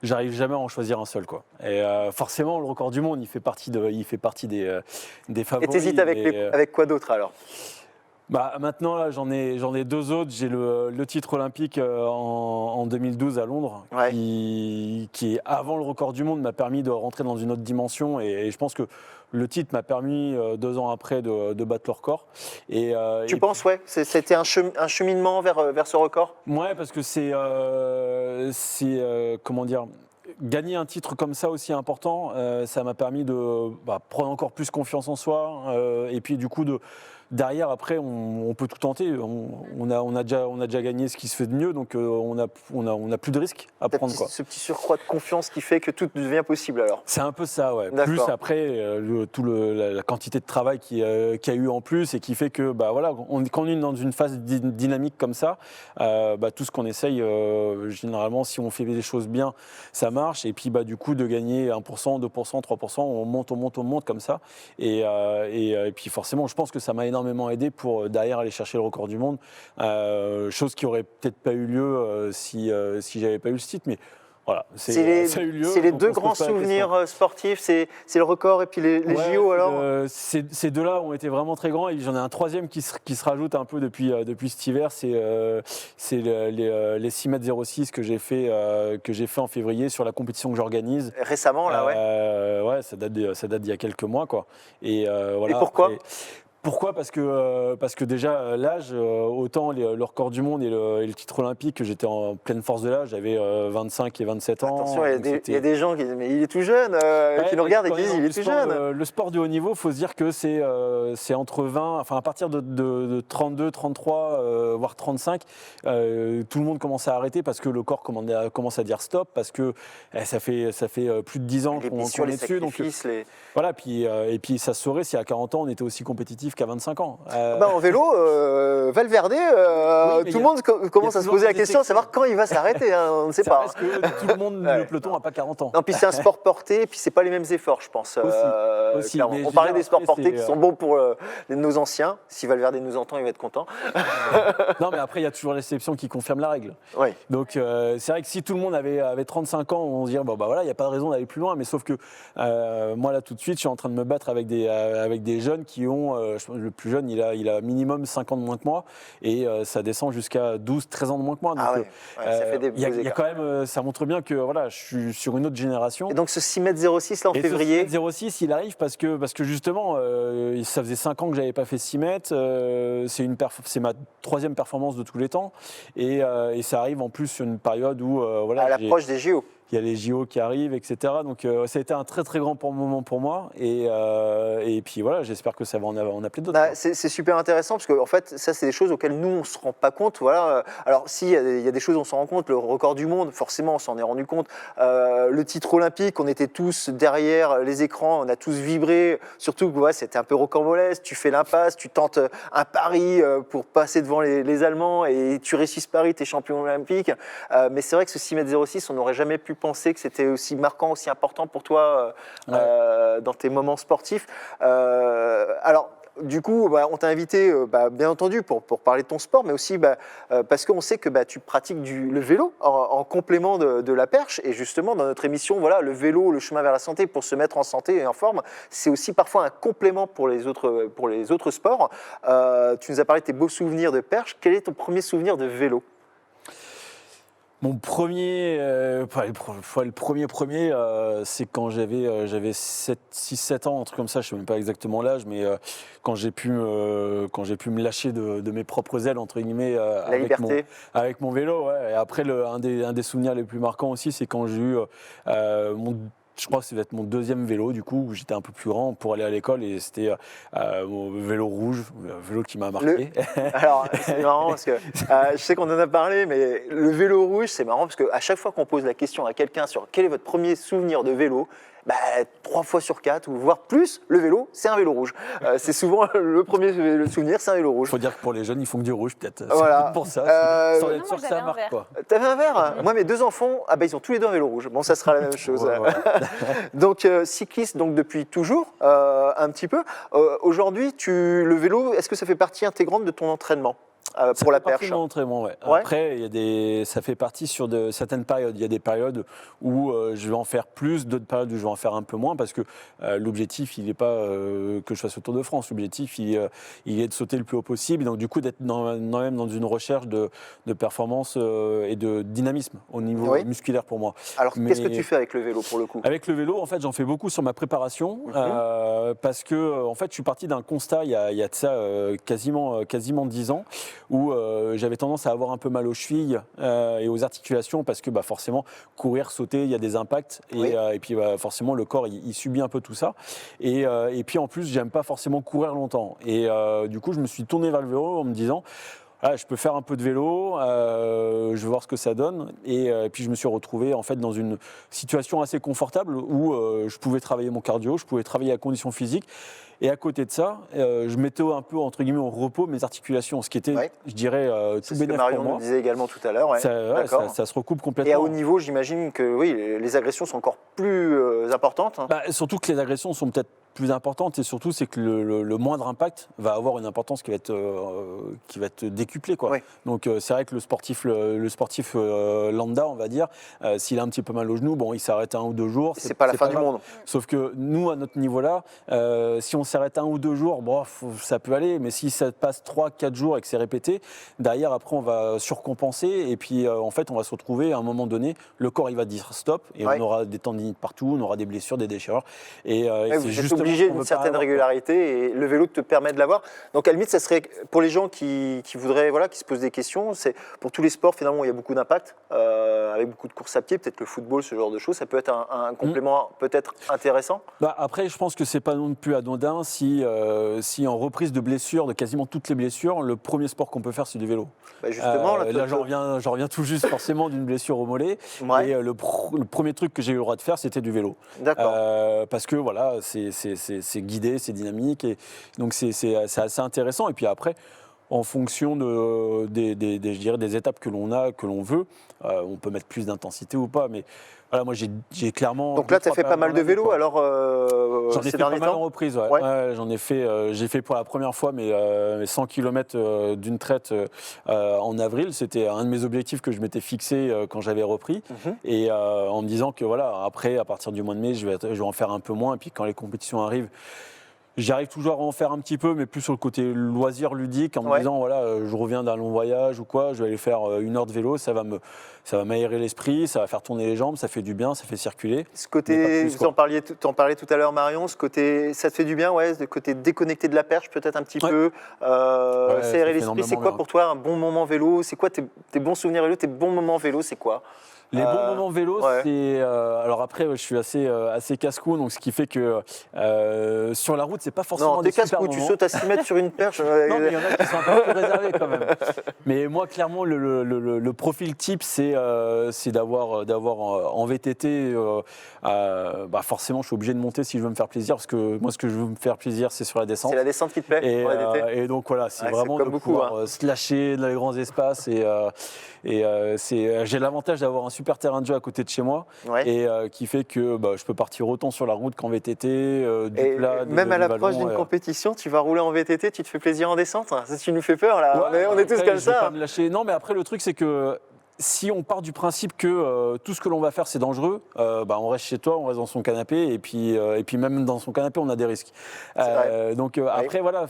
j'arrive jamais à en choisir un seul, quoi. Et forcément, le record du monde, il fait partie des favoris.
Et t'hésites avec quoi d'autre alors?
Maintenant, là, j'en ai deux autres. J'ai le titre olympique en 2012 à Londres,
Ouais.
qui avant le record du monde, m'a permis de rentrer dans une autre dimension. Et je pense que le titre m'a permis, 2 ans après, de battre le record.
Tu penses, ouais, c'était un cheminement vers ce record?
Ouais, parce que comment dire, gagner un titre comme ça aussi important, ça m'a permis de prendre encore plus confiance en soi. Et puis du coup, derrière, après, on peut tout tenter. On a déjà gagné ce qui se fait de mieux, donc on a plus de risques à prendre, quoi.
Ce petit surcroît de confiance qui fait que tout devient possible alors.
C'est un peu ça, ouais.
D'accord.
Plus après, la quantité de travail qu'il y a eu en plus et qui fait que, voilà, quand on est dans une phase dynamique comme ça, tout ce qu'on essaye, généralement, si on fait des choses bien, ça marche. Et puis, du coup, de gagner 1%, 2%, 3%, on monte comme ça. Et puis, forcément, je pense que ça m'a énormément aidé pour derrière aller chercher le record du monde, chose qui aurait peut-être pas eu lieu si j'avais pas eu ce titre, mais voilà, ça a eu lieu.
C'est les
donc
deux
on se
grands
pose pas la question.
souvenirs sportifs, c'est le record et puis les JO alors.
Ces deux-là ont été vraiment très grands et j'en ai un troisième qui se rajoute un peu depuis cet hiver, c'est les 6,06 m que j'ai fait en février sur la compétition que j'organise.
Récemment là, ouais.
Ouais, ça date d'il y a quelques mois, quoi. Et voilà.
Et pourquoi?
Pourquoi ? Parce que déjà, l'âge, autant le record du monde et le titre olympique, que j'étais en pleine force de l'âge, j'avais 25 et 27 ans.
Attention, il y a des gens qui disent mais il est tout jeune, qui nous regardent et qui disent il est tout jeune.
Le sport de haut niveau, il faut se dire que c'est entre 20, enfin à partir de 32, 33, voire 35, tout le monde commence à arrêter parce que le corps commence à dire stop, parce que ça fait plus de 10 ans qu'on est dessus. Donc, voilà, et puis ça se saurait si à 40 ans on était aussi compétitif qu'à 25 ans.
En vélo, Valverde, tout le monde commence à se poser la question de savoir quand il va s'arrêter. On ne sait pas.
Parce que tout le monde, le peloton n'a pas 40 ans.
Non, puis c'est un sport porté, et puis c'est pas les mêmes efforts, je pense.
Aussi,
on parlait des sports portés qui sont bons pour nos anciens. Si Valverde nous entend, il va être content.
Non, mais après, il y a toujours l'exception qui confirme la règle.
Oui.
Donc, c'est vrai que si tout le monde avait 35 ans, on se dirait, voilà, il n'y a pas de raison d'aller plus loin. Mais sauf que moi, là, tout de suite, je suis en train de me battre avec des jeunes qui ont, je le plus jeune, il a minimum 5 ans de moins que moi, et ça descend jusqu'à 12, 13 ans de moins que moi. Donc,
Ah ouais, ça fait des
il y a
écarts.
quand même, ça montre bien que voilà, je suis sur une autre génération.
Et donc ce 6,06 m là en
Et
février.
ce 06, il arrive parce que justement, ça faisait 5 ans que j'avais pas fait 6 mètres. C'est ma 3e performance de tous les temps, et ça arrive en plus sur une période où voilà,
À l'approche des JO.
il y a les JO qui arrivent, etc. Donc ça a été un très très grand moment pour moi, et puis voilà, j'espère que ça va en appeler d'autres.
Bah, c'est super intéressant parce que en fait, ça, c'est des choses auxquelles nous, on ne se rend pas compte. Voilà. Alors, s'il y a des choses, on s'en rend compte. Le record du monde, forcément, on s'en est rendu compte. Le titre olympique, on était tous derrière les écrans, on a tous vibré. Surtout que c'était un peu rocambolesque. Tu fais l'impasse, tu tentes un pari pour passer devant les Allemands et tu réussis ce pari, tu es champion olympique. Mais c'est vrai que ce 6,06 m, on n'aurait jamais pu penser que c'était aussi marquant, aussi important pour toi dans tes moments sportifs. Alors, du coup, on t'a invité, bien entendu, pour parler de ton sport, mais aussi parce qu'on sait que tu pratiques le vélo en complément de la perche. Et justement, dans notre émission, voilà, le vélo, le chemin vers la santé, pour se mettre en santé et en forme, c'est aussi parfois un complément pour les autres sports. Tu nous as parlé de tes beaux souvenirs de perche. Quel est ton premier souvenir de vélo ?
Mon premier, le premier, c'est quand j'avais 6-7 ans, un truc comme ça, je ne sais même pas exactement l'âge, mais quand j'ai pu me lâcher de mes propres ailes, entre guillemets, avec mon vélo. Ouais. Et après, un des souvenirs les plus marquants aussi, c'est quand j'ai eu je crois que ça va être mon 2e vélo, du coup, où j'étais un peu plus grand pour aller à l'école, et c'était mon vélo rouge, le vélo qui m'a marqué.
Alors, c'est marrant parce que je sais qu'on en a parlé, mais le vélo rouge, c'est marrant parce qu'à chaque fois qu'on pose la question à quelqu'un sur quel est votre premier souvenir de vélo, 3 fois sur 4, ou voire plus, le vélo, c'est un vélo rouge. C'est souvent le premier souvenir, c'est un vélo rouge.
Il faut dire que pour les jeunes, ils font que du rouge, peut-être.
Voilà.
C'est pour ça. Sans
Non,
être sûr
moi,
que ça
j'avais un
marque,
vert.
quoi.
T'avais un verre ? Moi, mes 2 enfants, ils ont tous les 2 un vélo rouge. Bon, ça sera la même chose.
Ouais.
Donc, cycliste donc, depuis toujours, un petit peu. Aujourd'hui, le vélo, est-ce que ça fait partie intégrante de ton entraînement pour la perche ?
Mon entraînement, ouais.
Ouais.
Après, ça fait partie sur certaines périodes. Il y a des périodes où je vais en faire plus, d'autres périodes où je vais en faire un peu moins, parce que l'objectif, il n'est pas que je fasse le Tour de France. L'objectif, il est de sauter le plus haut possible, et donc du coup d'être même dans une recherche de performance et de dynamisme au niveau musculaire pour moi.
Alors, qu'est-ce que tu fais avec le vélo pour le coup ?
Avec le vélo, en fait, j'en fais beaucoup sur ma préparation, parce que en fait, je suis parti d'un constat il y a de ça quasiment 10 ans, où j'avais tendance à avoir un peu mal aux chevilles et aux articulations, parce que forcément, courir, sauter, il y a des impacts, et puis forcément, le corps, il subit un peu tout ça. Et puis en plus, j'aime pas forcément courir longtemps. Et du coup, je me suis tourné vers le vélo en me disant, je peux faire un peu de vélo, je vais voir ce que ça donne. Et puis je me suis retrouvé en fait dans une situation assez confortable où je pouvais travailler mon cardio, je pouvais travailler la condition physique. Et à côté de ça, je mettais un peu, entre guillemets, en repos mes articulations, ce qui était, je dirais, tout bénéfique pour moi.
Marion nous disait également tout à l'heure.
Ça se recoupe complètement.
Et à haut niveau, j'imagine que oui, les agressions sont encore plus importantes.
Surtout que les agressions sont peut-être plus importante, et surtout c'est que le moindre impact va avoir une importance qui va être décuplée, quoi. Donc c'est vrai que le sportif lambda, on va dire, s'il a un petit peu mal au genou, bon, il s'arrête 1 ou 2 jours.
C'est pas la fin du monde.
Sauf que nous, à notre niveau-là, si on s'arrête 1 ou 2 jours, bon, ça peut aller, mais si ça passe 3-4 jours et que c'est répété, derrière après on va surcompenser, et puis en fait on va se retrouver à un moment donné, le corps il va dire stop, et on aura des tendinites partout, on aura des blessures, des déchirures, et c'est juste obligé
d'une certaine régularité, et le vélo te permet de l'avoir. Donc à la limite, ça serait pour les gens qui voudraient, qui se posent des questions, c'est pour tous les sports finalement où il y a beaucoup d'impact, avec beaucoup de courses à pied, peut-être le football, ce genre de choses, ça peut être un complément peut-être intéressant.
Après, je pense que c'est pas non plus anodin si en reprise de blessures, de quasiment toutes les blessures, le premier sport qu'on peut faire, c'est du vélo.
Justement,
là j'en reviens tout juste forcément d'une blessure au mollet, et le premier truc que j'ai eu le droit de faire, c'était du vélo.
D'accord.
Parce que voilà, c'est guidé, c'est dynamique, et donc c'est assez intéressant. Et puis après, en fonction des étapes que l'on a, que l'on veut, on peut mettre plus d'intensité ou pas, mais voilà, moi j'ai clairement...
Donc là, tu as fait pas mal de vélo, alors
j'en ai fait pas mal en reprise, j'en ai fait, j'ai fait pour la première fois mes 100 km d'une traite en avril. C'était un de mes objectifs que je m'étais fixé quand j'avais repris, et en me disant que voilà, après, à partir du mois de mai, je vais en faire un peu moins, et puis quand les compétitions arrivent, J'arrive toujours à en faire un petit peu, mais plus sur le côté loisir ludique, en me
Ouais.
disant voilà, je reviens d'un long voyage ou quoi, je vais aller faire 1 heure de vélo, ça va m'aérer l'esprit, ça va faire tourner les jambes, ça fait du bien, ça fait circuler.
Ce
Mais
côté,
pas plus,
vous
quoi.
en parlais tout à l'heure, Marion, ce côté, ça te fait du bien, ouais, ce côté déconnecté de la perche, peut-être un petit
Ouais.
peu,
Ouais, ça
s'aérer
fait
l'esprit. C'est
énormément
quoi
bien.
pour toi un bon moment vélo? C'est quoi tes bons souvenirs vélo, tes bons moments vélo, c'est quoi?
Les bons moments vélo,
ouais.
c'est. Alors après, je suis assez casse-cou, donc ce qui fait que sur la route, c'est pas forcément
Non,
des
t'es
super
casse-cou, tu
moments.
sautes à 6 mètres sur une perche.
Non, mais il y en a qui sont un peu plus réservés quand même. Mais moi, clairement, le profil type, c'est d'avoir en VTT. Forcément, je suis obligé de monter si je veux me faire plaisir, parce que moi, ce que je veux me faire plaisir, c'est sur la descente.
C'est la descente qui te plaît
Et,
en VTT?
et donc voilà, c'est
Ouais, c'est
vraiment
comme
de
beaucoup,
pouvoir se lâcher dans les grands espaces. J'ai l'avantage d'avoir un super terrain de jeu à côté de chez moi,
Ouais.
et qui fait que je peux partir autant sur la route qu'en VTT, du
Et
plat,
même à
du
l'approche
vallon,
d'une compétition, tu vas rouler en VTT, tu te fais plaisir en descente? Ça, tu nous fais peur là.
Ouais,
On est tous
après,
comme
je vais
ça.
pas me lâcher. Non, mais après, le truc, c'est que si on part du principe que tout ce que l'on va faire, c'est dangereux, on reste chez toi, on reste dans son canapé, et puis même dans son canapé, on a des risques. Donc après, voilà,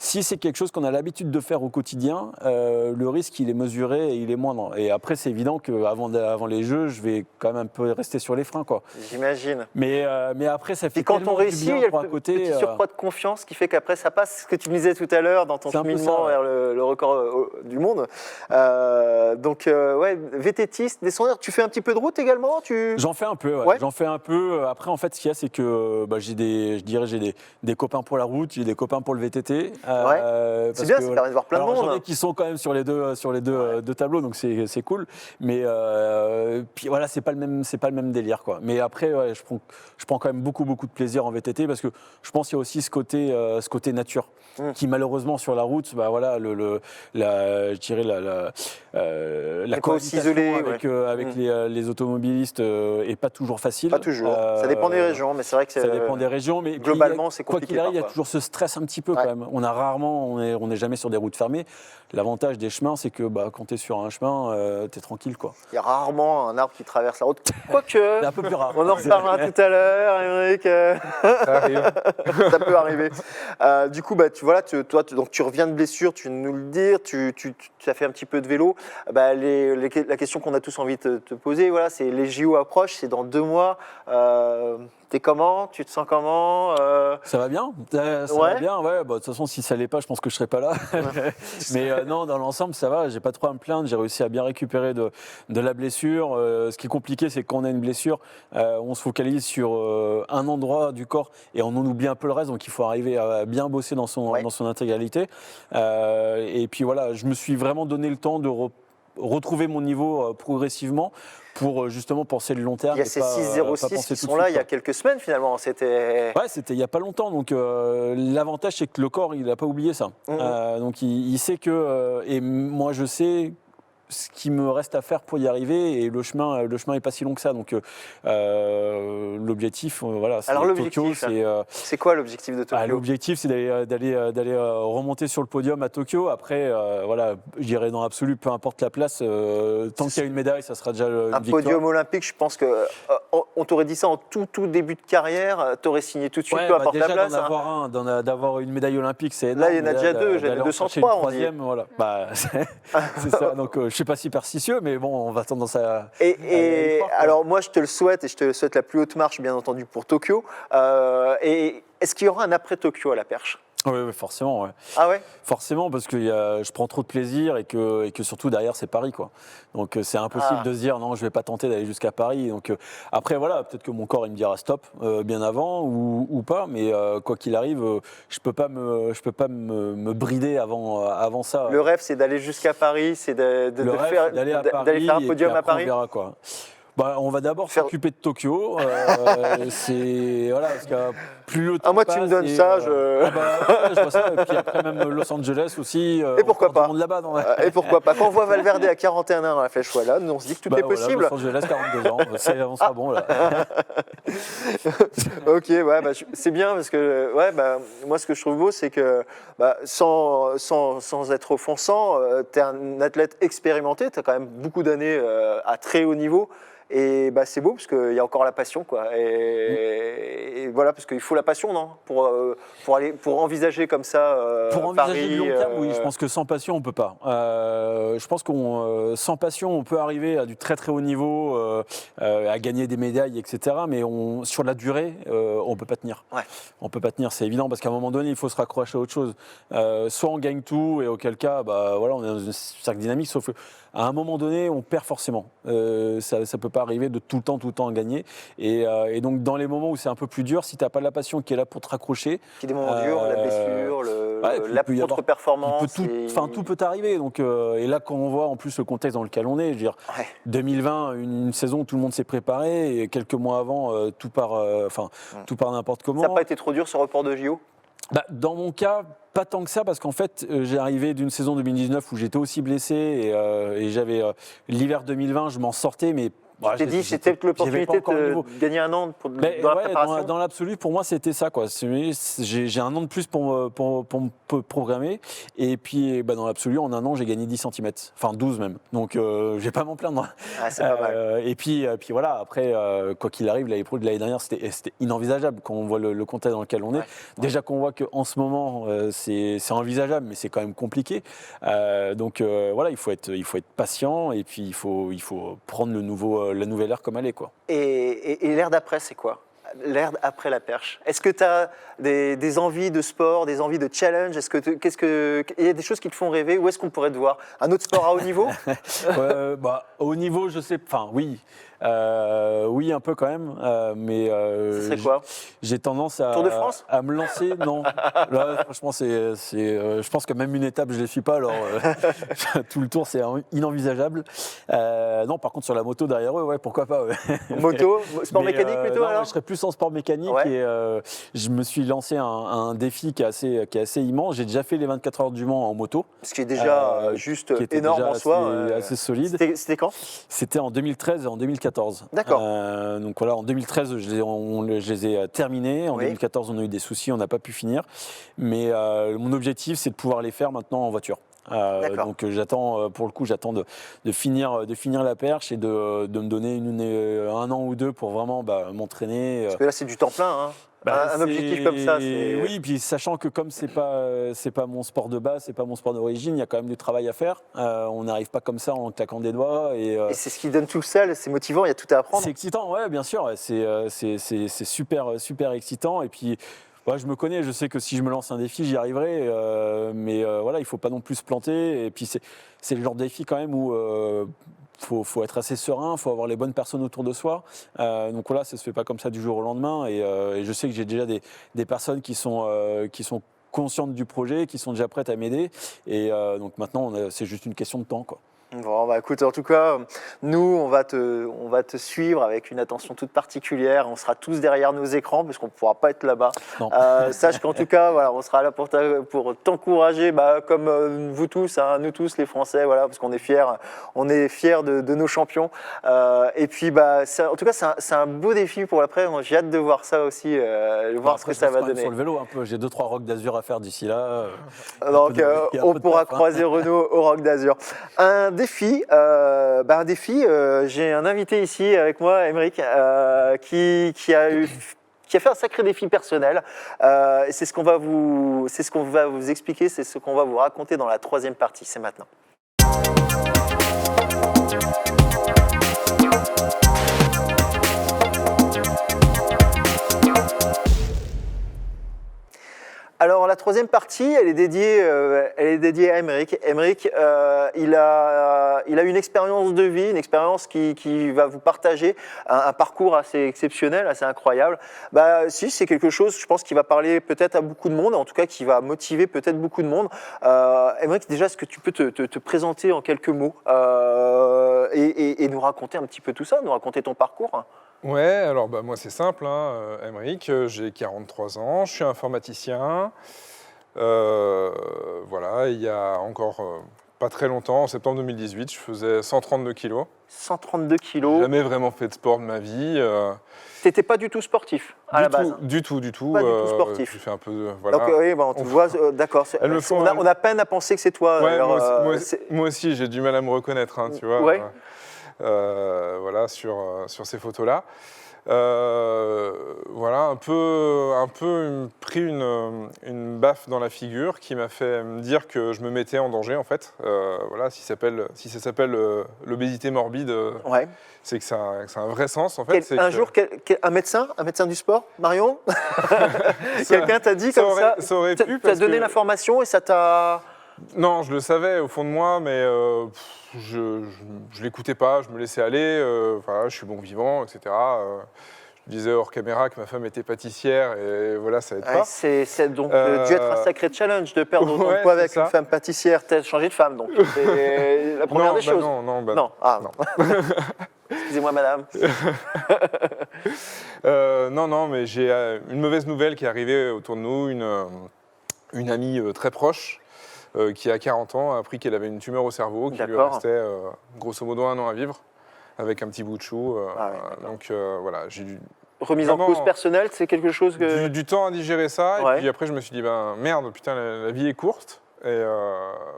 si c'est quelque chose qu'on a l'habitude de faire au quotidien, le risque, il est mesuré et il est moindre. Et après, c'est évident qu'avant les Jeux, je vais quand même un peu rester sur les freins, quoi.
J'imagine.
Mais après, ça fait
Et quand on
tellement du
réussit,
bien
il y a
pour à
le
côté.
petit surcroît de confiance qui fait qu'après ça passe, ce que tu me disais tout à l'heure dans ton
C'est un peu
cheminement
ça, ouais.
vers le record du monde. Ouais, VTTiste, descendeur, tu fais un petit peu de route également?
J'en fais un peu, ouais.
Ouais.
J'en fais un peu. Après, en fait, ce qu'il y a, c'est que j'ai des copains pour la route, j'ai des copains pour le VTT.
C'est bien, ça permet de voir plein de
J'en ai
monde.
qui sont quand même sur les deux tableaux, donc c'est cool. Mais puis voilà, c'est pas le même délire, quoi. Mais après, ouais, je prends quand même beaucoup de plaisir en VTT, parce que je pense qu'il y a aussi ce côté nature qui, malheureusement, sur la route, je dirais la
On peut aussi
cohabitation
isoler,
avec les automobilistes est pas toujours facile.
Pas toujours. Ça dépend des régions, mais c'est vrai que
Ça dépend des régions, mais
globalement, c'est
quoi
compliqué
qu'il arrive, il y a
parfois.
toujours ce stress un petit peu,
Ouais.
quand même. On n'est jamais sur des routes fermées. L'avantage des chemins, c'est que quand tu es sur un chemin, tu es tranquille, quoi.
Il y a rarement un arbre qui traverse la route. Quoique,
C'est un peu plus rare.
on en reparlera tout à l'heure, Émeric.
Ça arrive.
Ça peut arriver. Du coup, donc tu reviens de blessure, tu viens de nous le dire, tu as fait un petit peu de vélo. La question qu'on a tous envie de te poser, voilà, c'est les JO approchent, c'est dans 2 mois. T'es comment? Tu te sens comment?
Ça va bien,
Ouais.
va bien. Ouais, de toute façon, si ça l'est pas, je pense que je serais pas là. Mais non, dans l'ensemble, ça va. J'ai pas trop à me plaindre. J'ai réussi à bien récupérer de la blessure. Ce qui est compliqué, c'est que quand on a une blessure, on se focalise sur un endroit du corps et on en oublie un peu le reste. Donc, il faut arriver à bien bosser dans son intégralité. Et puis voilà, je me suis vraiment donné le temps de retrouver mon niveau progressivement, pour justement penser le long terme.
Il y a
et
ces
pas
6,06
penser
qui
tout de
sont là
suite,
il y a
quoi.
quelques semaines finalement. C'était.
Ouais, c'était il n'y a pas longtemps. Donc l'avantage, c'est que le corps, il n'a pas oublié ça. Donc il sait que. Et moi, je sais ce qui me reste à faire pour y arriver. Et le chemin est pas si long que ça. Donc l'objectif, voilà, c'est
Alors,
Tokyo.
l'objectif, c'est quoi l'objectif de Tokyo?
L'objectif, c'est d'aller remonter sur le podium à Tokyo. Après, voilà, je dirais dans l'absolu, peu importe la place, tant qu'il y a une médaille, ça sera déjà une
Un
victoire.
podium olympique, je pense que on t'aurait dit ça en tout début de carrière, t'aurais signé tout de suite,
Ouais,
peu importe
déjà
la place.
d'avoir une médaille olympique, c'est énorme.
Là, il y en a déjà deux,
d'aller en
203,
chercher une
on dit.
troisième, voilà. C'est ça. Donc, je suis pas si superstitieux, mais bon, on va tendance à.
Et
y croire, quoi.
alors moi, je te le souhaite, et je te souhaite la plus haute marche, bien entendu, pour Tokyo. Et est-ce qu'il y aura un après Tokyo à la perche?
Oui, forcément, ouais.
Ah ouais?
Forcément, parce que je prends trop de plaisir et que surtout derrière, c'est Paris, quoi. Donc c'est impossible de se dire non, je vais pas tenter d'aller jusqu'à Paris. Donc après, voilà, peut-être que mon corps il me dira stop bien avant ou pas, mais quoi qu'il arrive, je peux pas me brider avant ça.
Le rêve, c'est d'aller jusqu'à Paris, c'est
Le rêve, d'aller
faire un
et
podium
puis
à
après,
Paris.
on verra, quoi. On va d'abord
Faire-
s'occuper de Tokyo. C'est voilà, parce que plus le temps
Ah, moi, tu me
passe
donnes
et,
ça,
ouais, je vois ça. Et puis après même Los Angeles aussi.
Et pourquoi
encore du
pas
monde là-bas, non
Et pourquoi pas? Quand on voit Valverde à 41 ans dans la flèche voilà, nous on se dit que tout est
Voilà,
possible.
Los Angeles, 42 ans, on sera bon là.
Ok, ouais, c'est bien parce que moi ce que je trouve beau c'est que sans être offensant, tu es un athlète expérimenté, tu as quand même beaucoup d'années à très haut niveau et c'est beau parce qu'il y a encore la passion quoi. Et voilà parce qu'il faut la passion, non, pour envisager comme ça
Pour envisager
Paris,
du long terme, oui, je pense que sans passion, on ne peut pas. Je pense sans passion, on peut arriver à du très très haut niveau, à gagner des médailles, etc. Mais sur la durée, on ne peut pas tenir.
Ouais.
On ne peut pas tenir, c'est évident, parce qu'à un moment donné, il faut se raccrocher à autre chose. Soit on gagne tout, et auquel cas, voilà, on est dans un cercle dynamique, sauf qu'à un moment donné, on perd forcément. Ça ne peut pas arriver de tout le temps gagner. Et donc, dans les moments où c'est un peu plus dur, si tu n'as pas la passion qui est là pour te raccrocher.
Qui des moments durs, la blessure, la contre-performance.
Tout peut arriver. Donc, et là, quand on voit en plus le contexte dans lequel on est, je veux dire, 2020, une saison où tout le monde s'est préparé, et quelques mois avant, tout part n'importe comment.
Ça n'a pas été trop dur ce report de JO?
Dans mon cas, pas tant que ça, parce qu'en fait, j'ai arrivé d'une saison 2019 où j'étais aussi blessé, et j'avais l'hiver 2020, je m'en sortais, mais.
Tu t'es dit, c'était peut-être l'opportunité de gagner un an dans la préparation.
Dans l'absolu, pour moi, c'était ça, quoi. J'ai un an de plus pour me programmer. Et puis, dans l'absolu, en un an, j'ai gagné 10 cm. Enfin, 12 même. Donc, je ne vais pas m'en plaindre.
C'est pas mal.
Et puis voilà, après, quoi qu'il arrive, l'année de l'année dernière, c'était inenvisageable quand on voit le contexte dans lequel on est. Déjà qu'on voit qu'en ce moment, c'est envisageable, mais c'est quand même compliqué. Donc, voilà, il faut être patient. Et puis, il faut prendre la nouvelle ère comme elle est, quoi.
Et l'ère d'après, c'est quoi? L'ère après la perche. Est-ce que tu as des envies de sport, des envies de challenge? Il y a des choses qui te font rêver? Où est-ce qu'on pourrait te voir? Un autre sport à haut niveau?
Au niveau, je sais, enfin oui. Oui, un peu quand même, mais
Ce serait quoi?
j'ai tendance
Tour de France
à me lancer. Non, là, franchement, je pense que même une étape, je ne les suis pas, alors tout le tour, c'est inenvisageable. Non, par contre, sur la moto derrière eux, ouais, pourquoi pas. Ouais.
Moto, sport mécanique plutôt,
non,
alors?
je serais plus en sport mécanique, et je me suis lancé un défi qui est assez immense. J'ai déjà fait les 24 heures du Mans en moto.
Ce qui est déjà juste énorme en soi.
Assez solide.
C'était quand?
C'était en 2013 et en 2014.
D'accord.
Donc voilà, en 2013, je les ai terminés. En 2014, on a eu des soucis, on n'a pas pu finir. Mais mon objectif, c'est de pouvoir les faire maintenant en voiture. Donc j'attends de finir la perche et de me donner un an ou deux pour vraiment m'entraîner.
Parce que là, c'est du temps plein, hein. Un objectif comme ça, c'est...
Oui, puis sachant que comme c'est pas mon sport de base, c'est pas mon sport d'origine, il y a quand même du travail à faire. On n'arrive pas comme ça en claquant des doigts. Et
c'est ce qui donne tout le sel, c'est motivant, il y a tout à apprendre.
C'est excitant, ouais, bien sûr. C'est super excitant. Et puis, je me connais, je sais que si je me lance un défi, j'y arriverai. Mais voilà, il ne faut pas non plus se planter. Et puis, c'est le genre de défi quand même où... faut être assez serein, il faut avoir les bonnes personnes autour de soi. Donc voilà, ça ne se fait pas comme ça du jour au lendemain. Et je sais que j'ai déjà des personnes qui sont conscientes du projet, qui sont déjà prêtes à m'aider. Et donc maintenant, c'est juste une question de temps, quoi.
Bon, écoute, en tout cas, nous, on va te suivre avec une attention toute particulière. On sera tous derrière nos écrans parce qu'on ne pourra pas être là-bas. Sache qu'en tout cas, voilà, on sera là pour t'encourager, comme vous tous, hein, nous tous les Français, voilà, parce qu'on est fiers. On est fiers de nos champions. Et puis, en tout cas, c'est un beau défi pour l'après. J'ai hâte de voir ça aussi, voir ce que ça va donner.
Sur le vélo, un peu. J'ai 2-3 Rocs d'Azur à faire d'ici là.
Donc, on pourra croiser Renaud au Roc d'Azur. Un défi, j'ai un invité ici avec moi, Aymeric, qui a fait un sacré défi personnel. Et c'est ce qu'on va vous expliquer, c'est ce qu'on va vous raconter dans la troisième partie. C'est maintenant. Alors la troisième partie, elle est dédiée à Aymeric. Aymeric, il a une expérience de vie, une expérience qui va vous partager un parcours assez exceptionnel, assez incroyable. Si c'est quelque chose, je pense, qui va parler peut-être à beaucoup de monde, en tout cas qui va motiver peut-être beaucoup de monde. Aymeric, déjà, est-ce que tu peux te présenter en quelques mots et nous raconter un petit peu tout ça, nous raconter ton parcours?
Ouais, alors moi c'est simple, Aymeric, j'ai 43 ans, je suis informaticien. Voilà, il y a encore pas très longtemps, en septembre 2018, je faisais 132 kilos. 132 kilos. Jamais vraiment fait de sport de ma vie.
T'étais pas du tout sportif à la base?
Du tout.
Pas du tout sportif.
J'ai fait un peu, voilà.
Donc oui, on te voit, d'accord. On a peine à penser que c'est toi.
Ouais,
alors,
moi aussi, j'ai du mal à me reconnaître, tu vois.
Ouais.
Voilà, sur ces photos-là. Voilà, un peu pris une baffe dans la figure qui m'a fait me dire que je me mettais en danger en fait. Voilà, si ça s'appelle l'obésité morbide, c'est que ça a un vrai sens en fait.
Un médecin du sport, Marion, quelqu'un t'a dit comme ça.
Ça aurait pu.
Tu as donné l'information et ça t'a.
Non, je le savais au fond de moi, mais je l'écoutais pas, je me laissais aller. Voilà, je suis bon vivant, etc. Je disais hors caméra que ma femme était pâtissière et voilà, ça aide pas.
C'est donc dû être un sacré challenge de perdre autant de poids avec une femme pâtissière. Tu as changé de femme, donc c'est la première des choses.
Non.
Excusez-moi, madame.
Non, mais j'ai une mauvaise nouvelle qui est arrivée autour de nous. Une amie très proche qui, à 40 ans, a appris qu'elle avait une tumeur au cerveau, qui lui restait grosso modo 1 an à vivre, avec un petit bout de chou. Donc voilà, j'ai dû...
Remise en cause personnelle, c'est quelque chose que...
Du temps à digérer ça, et puis après je me suis dit, merde, putain, la vie est courte. Et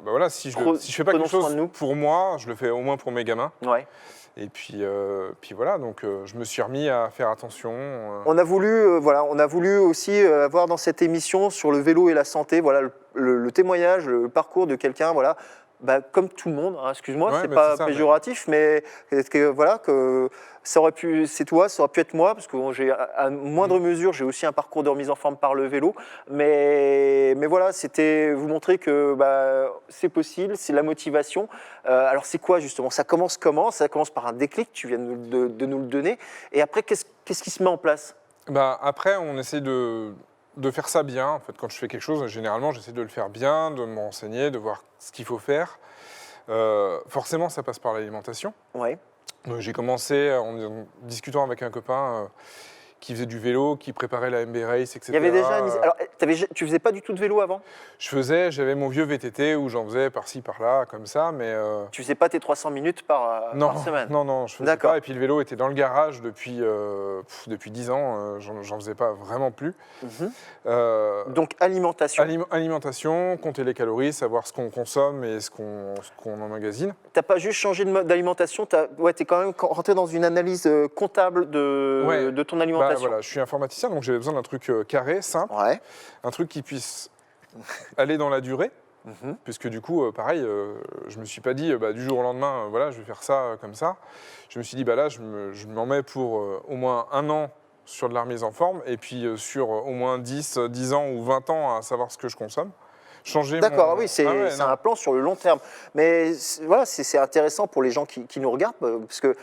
voilà, si je fais pas quelque chose pour moi, je le fais au moins pour mes gamins. Et puis voilà, donc je me suis remis à faire attention.
On a voulu aussi avoir dans cette émission sur le vélo et la santé, voilà, le témoignage, le parcours de quelqu'un, voilà, comme tout le monde, hein, excuse-moi, c'est pas péjoratif, mais voilà, que ça aurait pu, c'est toi, ça aurait pu être moi, parce que j'ai à moindre mesure, j'ai aussi un parcours de remise en forme par le vélo, mais voilà, c'était vous montrer que c'est possible, c'est la motivation. Alors c'est quoi justement? Ça commence comment? Ça commence par un déclic, tu viens de nous le donner, et après qu'est-ce qui se met en place?
Après, on essaie de faire ça bien. En fait, quand je fais quelque chose, généralement, j'essaie de le faire bien, de me renseigner, de voir ce qu'il faut faire. Forcément, ça passe par l'alimentation. J'ai commencé en discutant avec un copain qui faisait du vélo, qui préparait la MB Race, etc.
Il y avait déjà Alors, tu faisais pas du tout de vélo avant?
J'avais mon vieux VTT où j'en faisais par-ci, par-là, comme ça, mais...
Tu faisais pas tes 300 minutes par semaine?
Non, je faisais pas. Et puis le vélo était dans le garage depuis 10 ans, j'en faisais pas vraiment plus.
Donc alimentation.
Alimentation, compter les calories, savoir ce qu'on consomme et ce qu'on emmagasine.
T'as pas juste changé d'alimentation, t'es quand même rentré dans une analyse comptable de ton alimentation.
Voilà, je suis informaticien, donc j'avais besoin d'un truc carré, simple, un truc qui puisse aller dans la durée, puisque du coup, pareil, je me suis pas dit du jour au lendemain, voilà, je vais faire ça comme ça. Je me suis dit, là, je m'en mets pour au moins 1 an sur de la remise en forme, et puis sur au moins 10 ans ou 20 ans à savoir ce que je consomme.
D'accord, oui, c'est un plan sur le long terme. Mais voilà, c'est intéressant pour les gens qui nous regardent, parce que,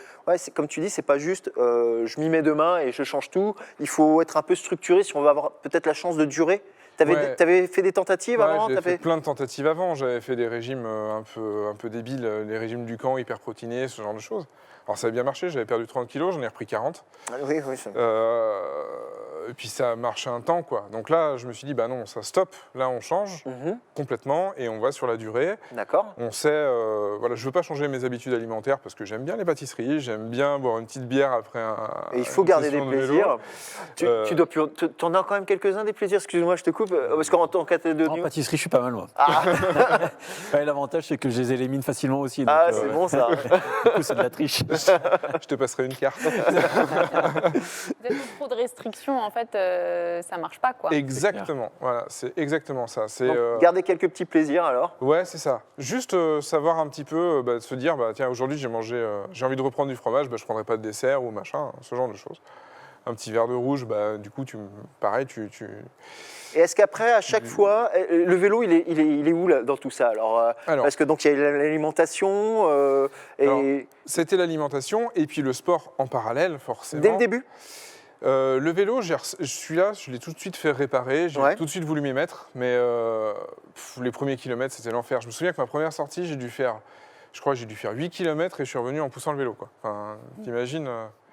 comme tu dis, c'est pas juste je m'y mets demain et je change tout. Il faut être un peu structuré si on veut avoir peut-être la chance de durer. T'avais fait des tentatives avant?
J'avais fait plein de tentatives avant. J'avais fait des régimes un peu débiles, les régimes du camp, hyperprotéinés, ce genre de choses. Alors ça a bien marché, j'avais perdu 30 kilos, j'en ai repris 40.
Oui.
Et puis ça a marché un temps, quoi. Donc là, je me suis dit, non, ça stoppe. Là, on change complètement et on va sur la durée.
D'accord.
On sait, voilà, je veux pas changer mes habitudes alimentaires parce que j'aime bien les pâtisseries, j'aime bien boire une petite bière après
et il faut garder des plaisirs. Tu en as quand même quelques-uns des plaisirs. Excuse-moi, je te coupe. Parce qu'en tant qu'athlète de
en pâtisserie, je suis pas mal, moi. L'avantage, c'est que je les élimine facilement aussi. Donc,
c'est bon ça.
Du coup, c'est de la triche.
Je te passerai une carte.
Trop de restrictions, en fait, ça marche pas, quoi.
Exactement, voilà, c'est exactement ça.
Garder quelques petits plaisirs alors.
Ouais, c'est ça. Juste savoir un petit peu, se dire, tiens, aujourd'hui j'ai envie de reprendre du fromage, je prendrai pas de dessert ou machin, ce genre de choses. Un petit verre de rouge, du coup, pareil, tu...
Et est-ce qu'après, à chaque fois, le vélo, il est où là, dans tout ça alors, parce que donc il y a l'alimentation
c'était l'alimentation et puis le sport en parallèle, forcément.
Dès le début.
Le vélo, celui-là, je l'ai tout de suite fait réparer, j'ai tout de suite voulu m'y mettre, mais les premiers kilomètres, c'était l'enfer. Je me souviens que ma première sortie, j'ai dû faire 8 kilomètres et je suis revenu en poussant le vélo, quoi. Enfin, t'imagines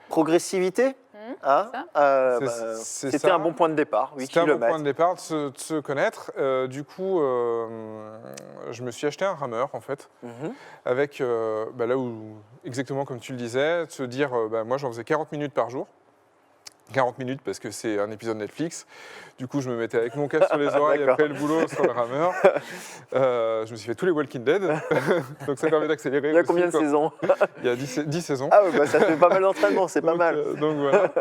Progressivité. C'était un bon point de départ, 8
C'était
km.
un bon point de départ de se connaître. Du coup, je me suis acheté un rameur, en fait, avec, là où, exactement comme tu le disais, de se dire, moi j'en faisais 40 minutes par jour. 40 minutes parce que c'est un épisode Netflix. Du coup, je me mettais avec mon casque sur les oreilles après le boulot sur le rameur. Je me suis fait tous les Walking Dead. Donc ça permet d'accélérer.
Il y a combien de saisons?
Il y a 10 saisons.
Ah ouais, ça fait pas mal d'entraînement, c'est pas mal.
Donc voilà.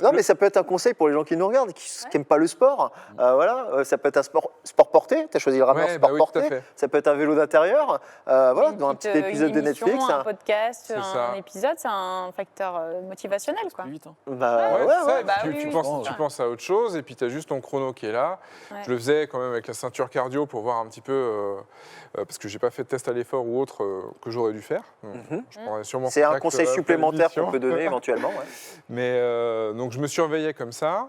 Non, mais ça peut être un conseil pour les gens qui nous regardent, qui n'aiment pas le sport. Voilà, ça peut être un sport porté. Tu as choisi le rameur sport porté. Ça peut être un vélo d'intérieur. Voilà, dans un petit épisode de Netflix.
Un podcast, un épisode, c'est un facteur motivationnel, quoi.
Tu penses à autre chose et puis tu as juste ton chrono qui est là. Ouais. Je le faisais quand même avec la ceinture cardio pour voir un petit peu, parce que j'ai pas fait de test à l'effort ou autre que j'aurais dû faire.
C'est un conseil supplémentaire qu'on peut donner éventuellement. Ouais.
Mais donc je me surveillais comme ça.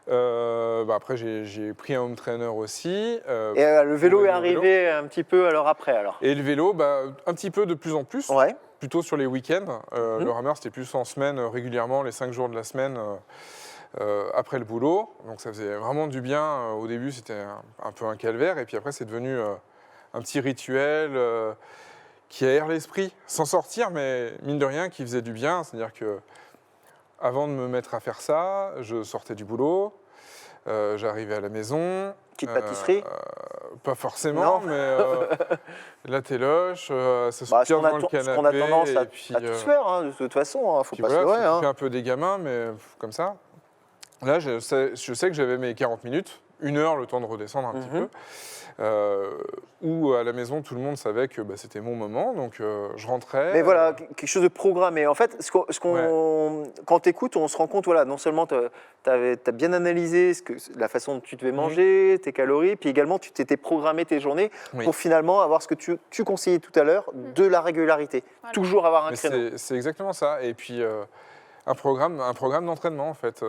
Après j'ai pris un home trainer aussi.
Et le vélo est arrivé un petit peu après alors.
Et le vélo, un petit peu de plus en plus.
Ouais.
Plutôt sur les week-ends. Le rameur, c'était plus en semaine, régulièrement, les 5 jours de la semaine. Après le boulot, donc ça faisait vraiment du bien. Au début, c'était un peu un calvaire, et puis après, c'est devenu un petit rituel qui aère l'esprit, sans sortir, mais mine de rien, qui faisait du bien. C'est-à-dire que avant de me mettre à faire ça, je sortais du boulot, j'arrivais à la maison.
Petite pâtisserie
Pas forcément, mais la téloche, ça se tient dans le canapé.
Ce qu'on a tendance à tous faire, de toute façon, faut pas se leurrer.
Faut faire un peu des gamins, mais comme ça. Là, je sais que j'avais mes 40 minutes, 1 heure, le temps de redescendre un petit peu. Où à la maison, tout le monde savait que c'était mon moment, donc je rentrais.
Mais voilà, quelque chose de programmé. En fait, quand tu écoutes, on se rend compte, voilà, non seulement tu as bien analysé la façon dont tu devais manger, tes calories, puis également tu t'étais programmé tes journées pour finalement avoir ce que tu conseillais tout à l'heure, de la régularité. Voilà. Toujours avoir un créneau.
C'est exactement ça. Et puis... un programme d'entraînement en fait.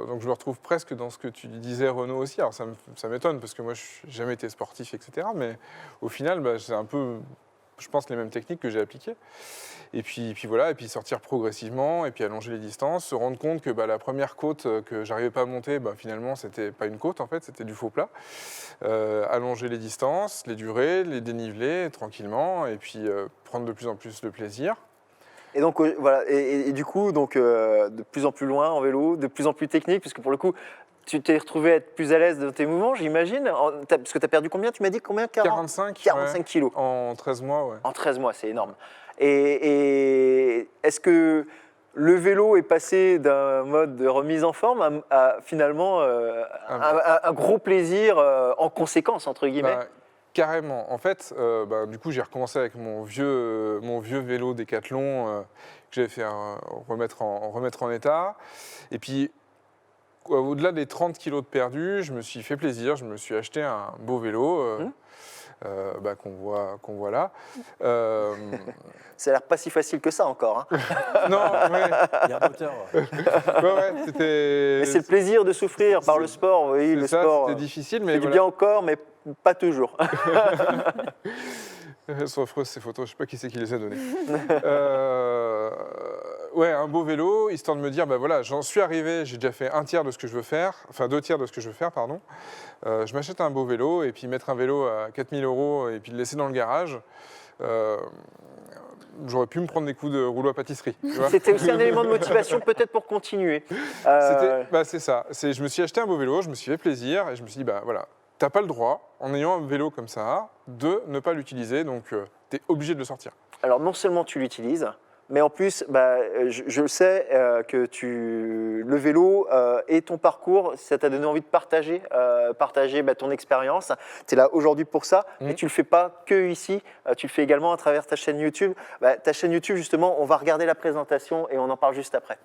Donc je me retrouve presque dans ce que tu disais Renaud aussi. Alors ça m'étonne parce que moi je n'ai jamais été sportif, etc. Mais au final, c'est un peu, je pense, les mêmes techniques que j'ai appliquées. Et puis voilà, et puis sortir progressivement, et puis allonger les distances, se rendre compte que la première côte que j'arrivais pas à monter, finalement c'était pas une côte en fait, c'était du faux plat. Allonger les distances, les durées, les déniveler tranquillement, et puis prendre de plus en plus de plaisir.
Et donc voilà, et du coup, de plus en plus loin en vélo, de plus en plus technique, puisque pour le coup, tu t'es retrouvé à être plus à l'aise dans tes mouvements, j'imagine. Parce que tu as perdu combien? Tu m'as dit combien?
45
kilos.
En 13 mois, ouais.
En 13 mois, c'est énorme. Et est-ce que le vélo est passé d'un mode de remise en forme à finalement un gros plaisir en conséquence, entre guillemets?
Carrément. En fait, du coup, j'ai recommencé avec mon vieux vélo Décathlon que j'avais fait remettre en état. Et puis, au-delà des 30 kilos de perdus, je me suis fait plaisir. Je me suis acheté un beau vélo qu'on voit là.
Ça a l'air pas si facile que ça encore. Hein.
Non, ouais.
Il y a un moteur.
Mais c'est le plaisir de souffrir par le sport. Oui, le sport.
C'était difficile, mais
du bien au corps, mais pas toujours.
Elles sont affreuses ces photos, je ne sais pas qui c'est qui les a données. Un beau vélo, histoire de me dire, j'en suis arrivé, j'ai déjà fait 2 tiers de ce que je veux faire, pardon. Je m'achète un beau vélo, et puis mettre un vélo à 4 000 € et puis le laisser dans le garage. J'aurais pu me prendre des coups de rouleau à pâtisserie.
C'était aussi un élément de motivation peut-être pour continuer.
C'est ça. Je me suis acheté un beau vélo, je me suis fait plaisir, et je me suis dit, t'as pas le droit, en ayant un vélo comme ça, de ne pas l'utiliser, donc t'es obligé de le sortir.
Alors non seulement tu l'utilises, mais en plus, je sais que le vélo et ton parcours, ça t'a donné envie de partager ton expérience. Tu es là aujourd'hui pour ça, mais tu ne le fais pas que ici, tu le fais également à travers ta chaîne YouTube. Ta chaîne YouTube, justement, on va regarder la présentation et on en parle juste après.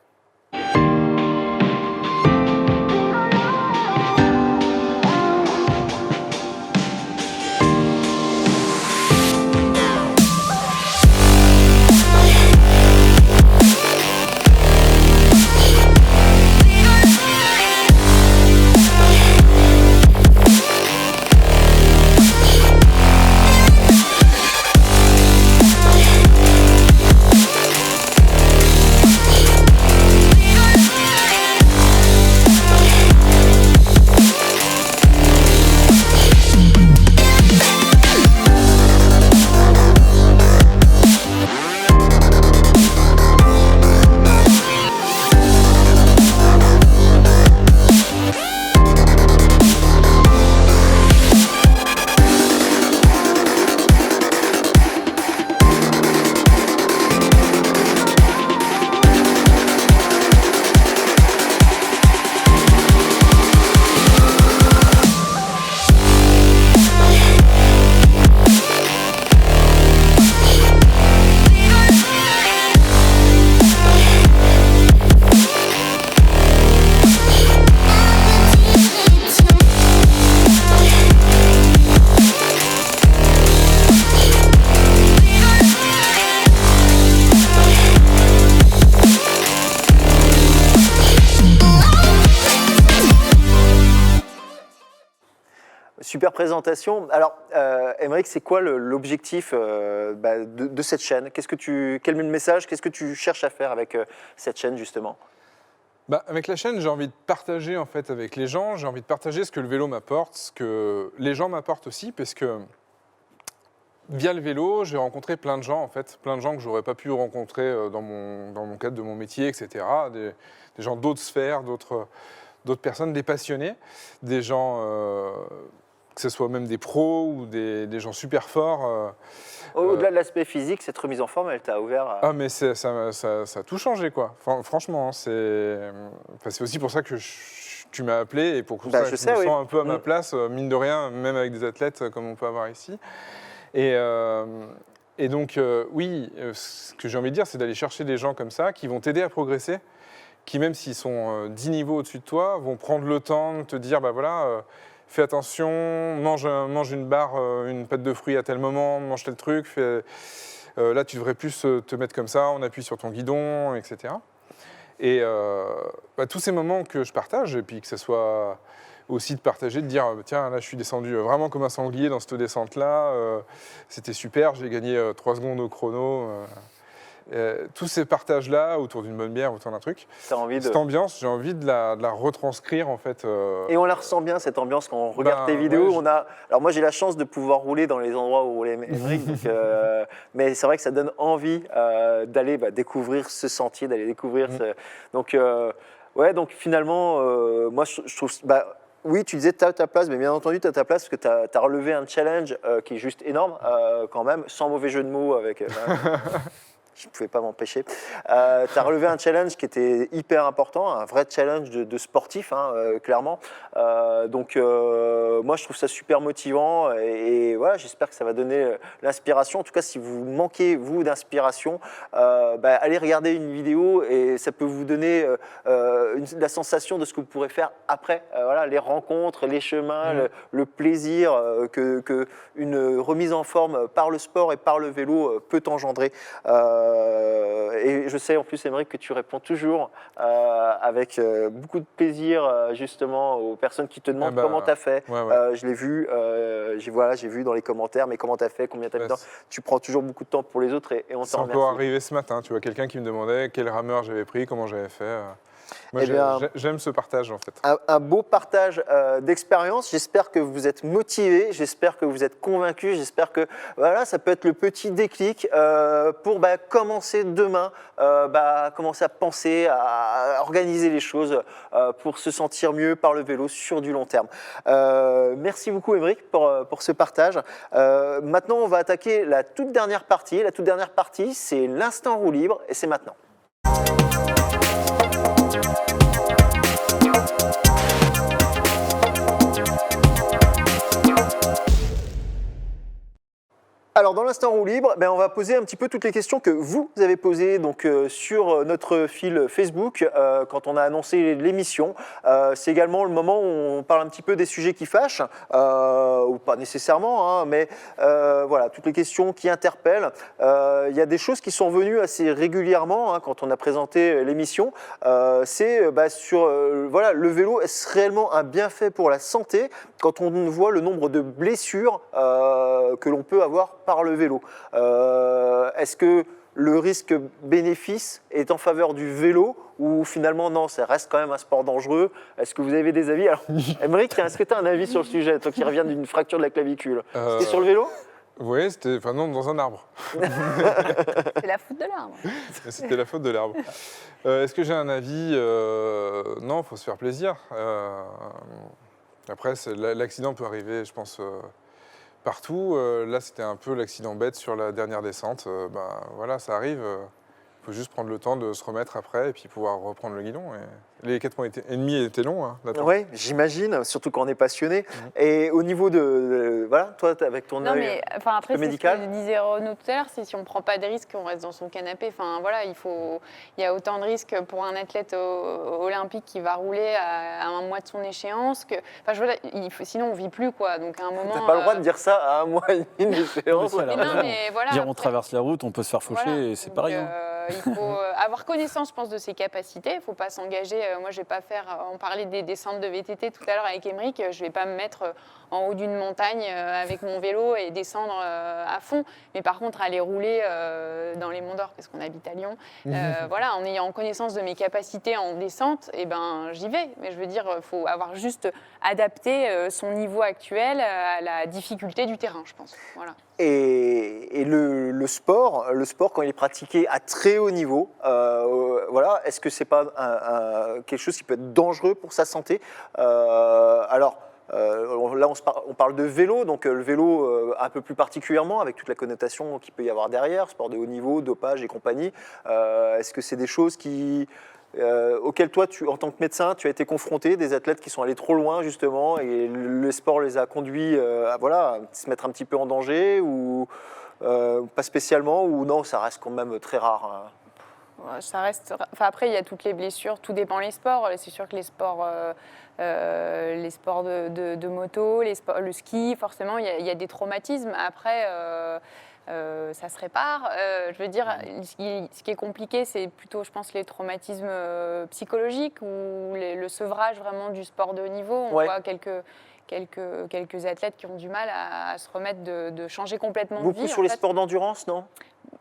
Super présentation. Alors, Aymeric, c'est quoi l'objectif de cette chaîne? Quel message, qu'est-ce que tu cherches à faire avec cette chaîne, justement?
Avec la chaîne, j'ai envie de partager en fait avec les gens, j'ai envie de partager ce que le vélo m'apporte, ce que les gens m'apportent aussi, parce que via le vélo, j'ai rencontré plein de gens en fait, plein de gens que j'aurais pas pu rencontrer dans mon cadre de mon métier, etc. Des gens d'autres sphères, d'autres personnes, des passionnés, des gens, que ce soit même des pros ou des gens super forts.
Au-delà de l'aspect physique, cette remise en forme, elle t'a ouvert à...
Ah mais ça a tout changé quoi. Franchement, c'est aussi pour ça que tu m'as appelé et pour que je me sens un peu à ma place, mine de rien, même avec des athlètes comme on peut avoir ici. Et donc oui, ce que j'ai envie de dire, c'est d'aller chercher des gens comme ça qui vont t'aider à progresser, qui même s'ils sont 10 niveaux au-dessus de toi, vont prendre le temps de te dire, fais attention, mange une barre, une pâte de fruits à tel moment, mange tel truc, là tu devrais plus te mettre comme ça, on appuie sur ton guidon, etc. Et tous ces moments que je partage, et puis que ce soit aussi de partager, de dire tiens là je suis descendu vraiment comme un sanglier dans cette descente-là, c'était super, j'ai gagné 3 secondes au chrono. Tous ces partages-là, autour d'une bonne bière, autour d'un truc, cette ambiance, j'ai envie de la retranscrire en fait.
Et on la ressent bien, cette ambiance, quand on regarde tes vidéos. Alors moi j'ai la chance de pouvoir rouler dans les endroits où roulait Aymeric, mais c'est vrai que ça donne envie d'aller découvrir ce sentier, d'aller découvrir Donc finalement, moi je trouve... oui, tu disais tu as ta place, mais bien entendu tu as ta place parce que tu as relevé un challenge qui est juste énorme quand même, sans mauvais jeu de mots avec... je ne pouvais pas m'empêcher. Tu as relevé un challenge qui était hyper important, un vrai challenge de sportif, clairement. Donc, moi, je trouve ça super motivant et voilà, j'espère que ça va donner l'inspiration. En tout cas, si vous manquez, vous, d'inspiration, allez regarder une vidéo et ça peut vous donner la sensation de ce que vous pourrez faire après. Voilà, les rencontres, les chemins, le plaisir que une remise en forme par le sport et par le vélo peut engendrer. Et je sais en plus, Aymeric, que tu réponds toujours avec beaucoup de plaisir justement aux personnes qui te demandent comment tu as fait. Je l'ai vu, j'ai vu dans les commentaires, mais comment tu as fait, combien tu as mis de temps. Tu prends toujours beaucoup de temps pour les autres et on t'en remercie.
C'est encore arrivé ce matin, tu vois, quelqu'un qui me demandait quel rameur j'avais pris, comment j'avais fait. Moi, j'aime ce partage en fait.
Un beau partage d'expérience. J'espère que vous êtes motivés, j'espère que vous êtes convaincus, j'espère que ça peut être le petit déclic pour commencer demain, commencer à penser, à organiser les choses pour se sentir mieux par le vélo sur du long terme. Merci beaucoup Aymeric pour ce partage. Maintenant, on va attaquer la toute dernière partie. La toute dernière partie, c'est l'instant roue libre et c'est maintenant. Alors dans l'instant roue libre, on va poser un petit peu toutes les questions que vous avez posées sur notre fil Facebook quand on a annoncé l'émission. C'est également le moment où on parle un petit peu des sujets qui fâchent, ou pas nécessairement, mais voilà, toutes les questions qui interpellent. Il y a des choses qui sont venues assez régulièrement quand on a présenté l'émission. C'est sur le vélo, est-ce réellement un bienfait pour la santé quand on voit le nombre de blessures que l'on peut avoir par le vélo. Est-ce que le risque-bénéfice est en faveur du vélo ou finalement non, ça reste quand même un sport dangereux? Est-ce que vous avez des avis? Alors, Aymeric, est-ce que tu as un avis sur le sujet, toi qui reviens d'une fracture de la clavicule? C'était sur le vélo?
Oui, c'était dans un arbre.
C'est la faute de l'arbre.
C'était la faute de l'arbre. Est-ce que j'ai un avis? Non, il faut se faire plaisir. Après, l'accident peut arriver, je pense, partout. Là, c'était un peu l'accident bête sur la dernière descente. Voilà, ça arrive. Il faut juste prendre le temps de se remettre après et puis pouvoir reprendre le guidon. Et les 4 mois et demi étaient longs.
Oui, j'imagine, surtout quand on est passionné. Et au niveau toi, avec ton œil
après,
médical.
C'est ce que disait Renaud tout à l'heure, c'est si on ne prend pas de risques, on reste dans son canapé. Enfin, voilà, il y a autant de risques pour un athlète olympique qui va rouler à un mois de son échéance. Sinon, on ne vit plus, quoi. Donc, à un moment...
Tu n'as pas le droit de dire ça à un mois et demi d'échéance.
On traverse la route, on peut se faire faucher et c'est pareil.
Il faut avoir connaissance, je pense, de ses capacités. Il ne faut pas s'engager. Moi, je vais pas faire. On parlait des centres de VTT tout à l'heure avec Émeric. Je ne vais pas me mettre en haut d'une montagne avec mon vélo et descendre à fond. Mais par contre, aller rouler dans les Monts d'Or, parce qu'on habite à Lyon, voilà, en ayant connaissance de mes capacités en descente, eh ben, j'y vais. Mais je veux dire, il faut avoir juste adapté son niveau actuel à la difficulté du terrain, je pense. Voilà.
Et le sport, quand il est pratiqué à très haut niveau, voilà, est-ce que c'est pas quelque chose qui peut être dangereux pour sa santé? Là, on parle de vélo, donc le vélo un peu plus particulièrement, avec toute la connotation qu'il peut y avoir derrière, sport de haut niveau, dopage et compagnie. Est-ce que c'est des choses auxquelles toi, en tant que médecin, tu as été confronté, des athlètes qui sont allés trop loin justement, et le sport les a conduits à se mettre un petit peu en danger, ou pas spécialement, ou non, ça reste quand même très rare?
Ça reste. Enfin, après, il y a toutes les blessures, tout dépend les sports. C'est sûr que les sports de moto, le ski, forcément, il y a des traumatismes. Après, ça se répare. Je veux dire, ce qui est compliqué, c'est plutôt, je pense, les traumatismes psychologiques ou le sevrage vraiment du sport de haut niveau. On voit quelques athlètes qui ont du mal à se remettre de changer complètement de vie.
Beaucoup sur les sports d'endurance, non?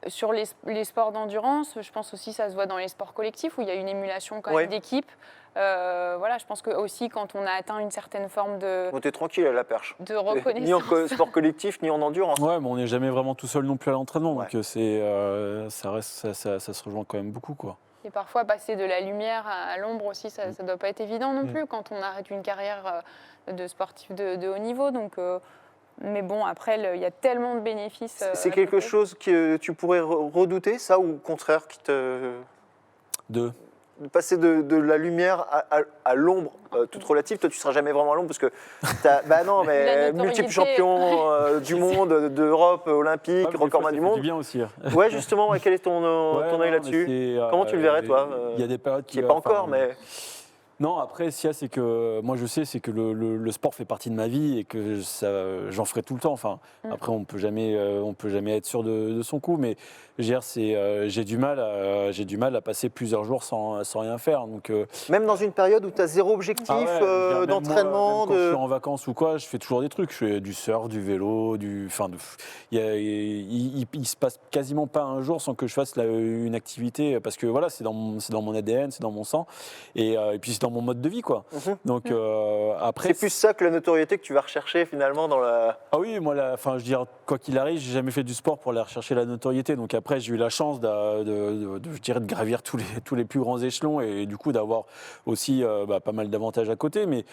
Sur les sports d'endurance, je pense aussi ça se voit dans les sports collectifs où il y a une émulation quand même d'équipe. Voilà, je pense que aussi quand on a atteint une certaine forme de.
Bon, t'es tranquille à la perche.
De reconnaissance.
Ni en sport collectif, ni en endurance.
Ouais, mais on n'est jamais vraiment tout seul non plus à l'entraînement, donc ça se rejoint quand même beaucoup, quoi.
Et parfois passer de la lumière à l'ombre aussi, ça ne doit pas être évident non plus quand on arrête une carrière de sportif de haut niveau. Donc. Mais bon, après, il y a tellement de bénéfices.
C'est quelque chose que tu pourrais redouter, ça, ou au contraire, qui te. De passer de la lumière à l'ombre, toute relative. Toi, tu ne seras jamais vraiment à l'ombre parce que bah non, mais multiple champion du monde, d'Europe, olympique, recordman du monde.
C'est bien aussi.
Ouais, justement, quel est ton œil là-dessus? Comment tu le verrais, toi?
Il y a des périodes
qui n'est pas encore, mais.
Non, après, c'est que moi je sais, c'est que le sport fait partie de ma vie et que j'en ferai tout le temps. Enfin, après, on peut jamais être sûr de son coup, mais j'ai du mal à passer plusieurs jours sans rien faire. Donc,
même dans une période où tu as zéro objectif d'entraînement,
quand je suis en vacances ou quoi, je fais toujours des trucs. Je fais du surf, du vélo, il se passe quasiment pas un jour sans que je fasse une activité, parce que voilà, c'est dans mon ADN, c'est dans mon sang, et puis c'est dans mon mode de vie, quoi. Donc après,
c'est plus ça que la notoriété que tu vas rechercher finalement dans la.
Ah oui, moi, je veux dire, quoi qu'il arrive, j'ai jamais fait du sport pour aller rechercher la notoriété. Donc après, j'ai eu la chance de gravir tous les plus grands échelons et du coup d'avoir aussi pas mal d'avantages à côté. Mais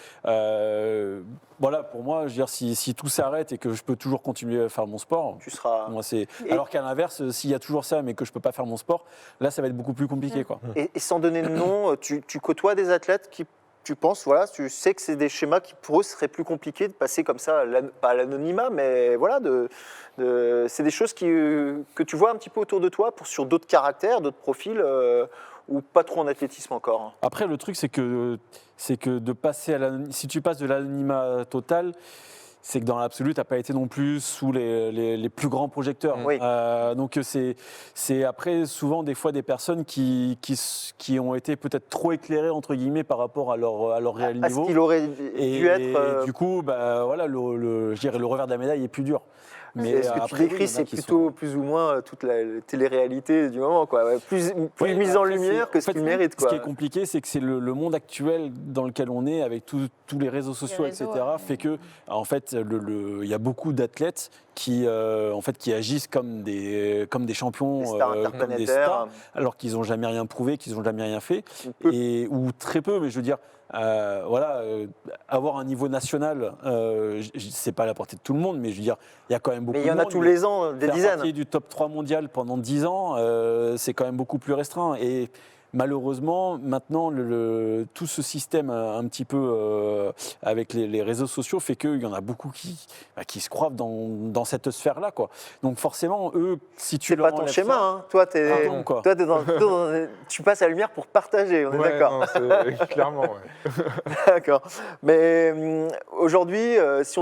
voilà, pour moi, je veux dire, si tout s'arrête et que je peux toujours continuer à faire mon sport,
tu seras.
Moi, alors qu'à l'inverse, s'il y a toujours ça, mais que je peux pas faire mon sport, là, ça va être beaucoup plus compliqué, quoi.
Et sans donner de nom, tu côtoies des athlètes qui, tu penses, voilà, tu sais que c'est des schémas qui pour eux seraient plus compliqués de passer comme ça, pas à l'anonymat, mais voilà, c'est des choses que tu vois un petit peu autour de toi sur d'autres caractères, d'autres profils, ou pas trop en athlétisme encore.
Après, le truc, c'est que de passer si tu passes de l'anonymat total, c'est que dans l'absolu, tu n'as pas été non plus sous les plus grands projecteurs.
Oui.
Donc c'est après souvent des fois des personnes qui ont été peut-être trop éclairées entre guillemets par rapport à leur réel niveau.
À ce qu'il aurait dû être.
Et du coup, voilà, je dirais le revers de la médaille est plus dur.
Mais ce que tu décris, c'est plutôt plus ou moins toute la télé-réalité du moment, quoi. Plus mise en lumière que ce qu'il mérite, quoi.
Ce qui est compliqué, c'est que c'est le monde actuel dans lequel on est, avec tous les réseaux sociaux, etc., fait que, en fait, il y a beaucoup d'athlètes qui agissent comme des champions,
des stars
comme des stars, alors qu'ils n'ont jamais rien prouvé, qu'ils n'ont jamais rien fait, ou très peu, mais je veux dire. Avoir un niveau national, c'est pas à la portée de tout le monde, mais je veux dire, il y a quand même beaucoup de monde.
Mais il y en a tous les ans, des dizaines.
Faire partie du top 3 mondial pendant 10 ans, c'est quand même beaucoup plus restreint. Et malheureusement, maintenant, tout ce système un petit peu avec les réseaux sociaux fait qu'il y en a beaucoup qui se croient dans cette sphère-là, quoi. Donc forcément, eux, si tu leur
enlèves ça... C'est pas ton schéma, hein. Toi, tu passes à la lumière pour partager, on est d'accord.
Clairement, ouais.
D'accord. Mais aujourd'hui, si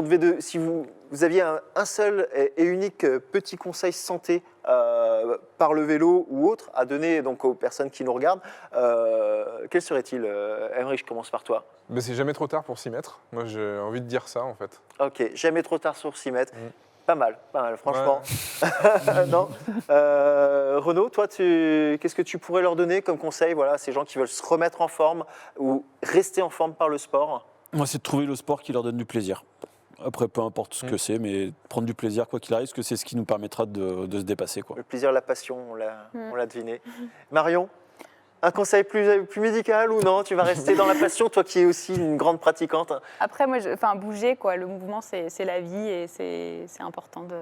vous aviez un seul et unique petit conseil santé par le vélo ou autre à donner donc aux personnes qui nous regardent, quel serait-il? Aymeric, je commence par toi.
Mais c'est jamais trop tard pour s'y mettre. Moi, j'ai envie de dire ça, en fait.
Ok, jamais trop tard sur s'y mettre. Pas mal, franchement. Non. Renaud, toi, qu'est-ce que tu pourrais leur donner comme conseil, voilà, à ces gens qui veulent se remettre en forme ou rester en forme par le sport?
Moi, c'est de trouver le sport qui leur donne du plaisir. Après, peu importe ce que c'est, mais prendre du plaisir, quoi qu'il arrive, parce que c'est ce qui nous permettra de se dépasser, quoi.
Le plaisir, la passion, on l'a deviné. Marion, un conseil plus médical ou non? Tu vas rester dans la passion, toi qui es aussi une grande pratiquante.
Après, moi, bouger, quoi. Le mouvement, c'est la vie et c'est important de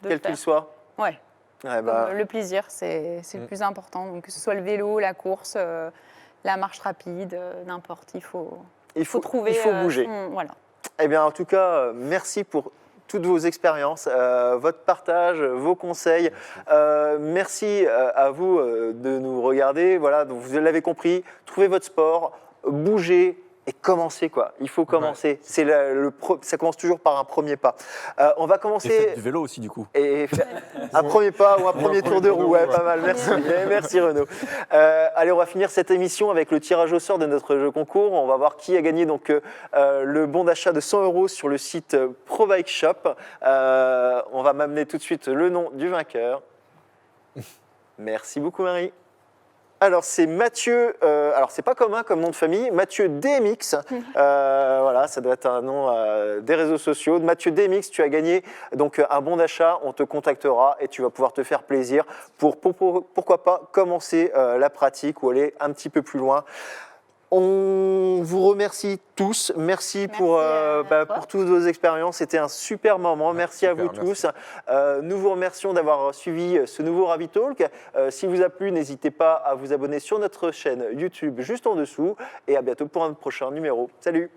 Quel
le faire.
qu'il soit.
Ouais.
Ouais, bah,
Le plaisir, c'est le plus important. Donc, que ce soit le vélo, la course, la marche rapide, n'importe. Il faut trouver.
Il faut bouger.
Voilà.
Eh bien, en tout cas, merci pour toutes vos expériences, votre partage, vos conseils. Merci à vous de nous regarder. Voilà, donc vous l'avez compris, trouvez votre sport, bougez et commencez, quoi. Il faut commencer. Ouais. Ça commence toujours par un premier pas. On va commencer.
Et faites du vélo aussi, du coup.
Et un premier pas ou un premier tour de roue, ouais, pas mal. Merci, merci Renaud. Allez, on va finir cette émission avec le tirage au sort de notre jeu concours. On va voir qui a gagné donc le bon d'achat de 100 € sur le site ProBike Shop. On va m'amener tout de suite le nom du vainqueur. Merci beaucoup Marie. Alors c'est Mathieu, alors c'est pas commun comme nom de famille, Mathieu DMX, voilà, ça doit être un nom des réseaux sociaux. Mathieu DMX, tu as gagné donc un bon d'achat, on te contactera et tu vas pouvoir te faire plaisir pour pourquoi pas commencer la pratique ou aller un petit peu plus loin. On vous remercie tous. Merci pour toutes vos expériences. C'était un super moment. Merci à vous tous. Nous vous remercions d'avoir suivi ce nouveau Ravi Talk. Si vous a plu, n'hésitez pas à vous abonner sur notre chaîne YouTube juste en dessous. Et à bientôt pour un prochain numéro. Salut!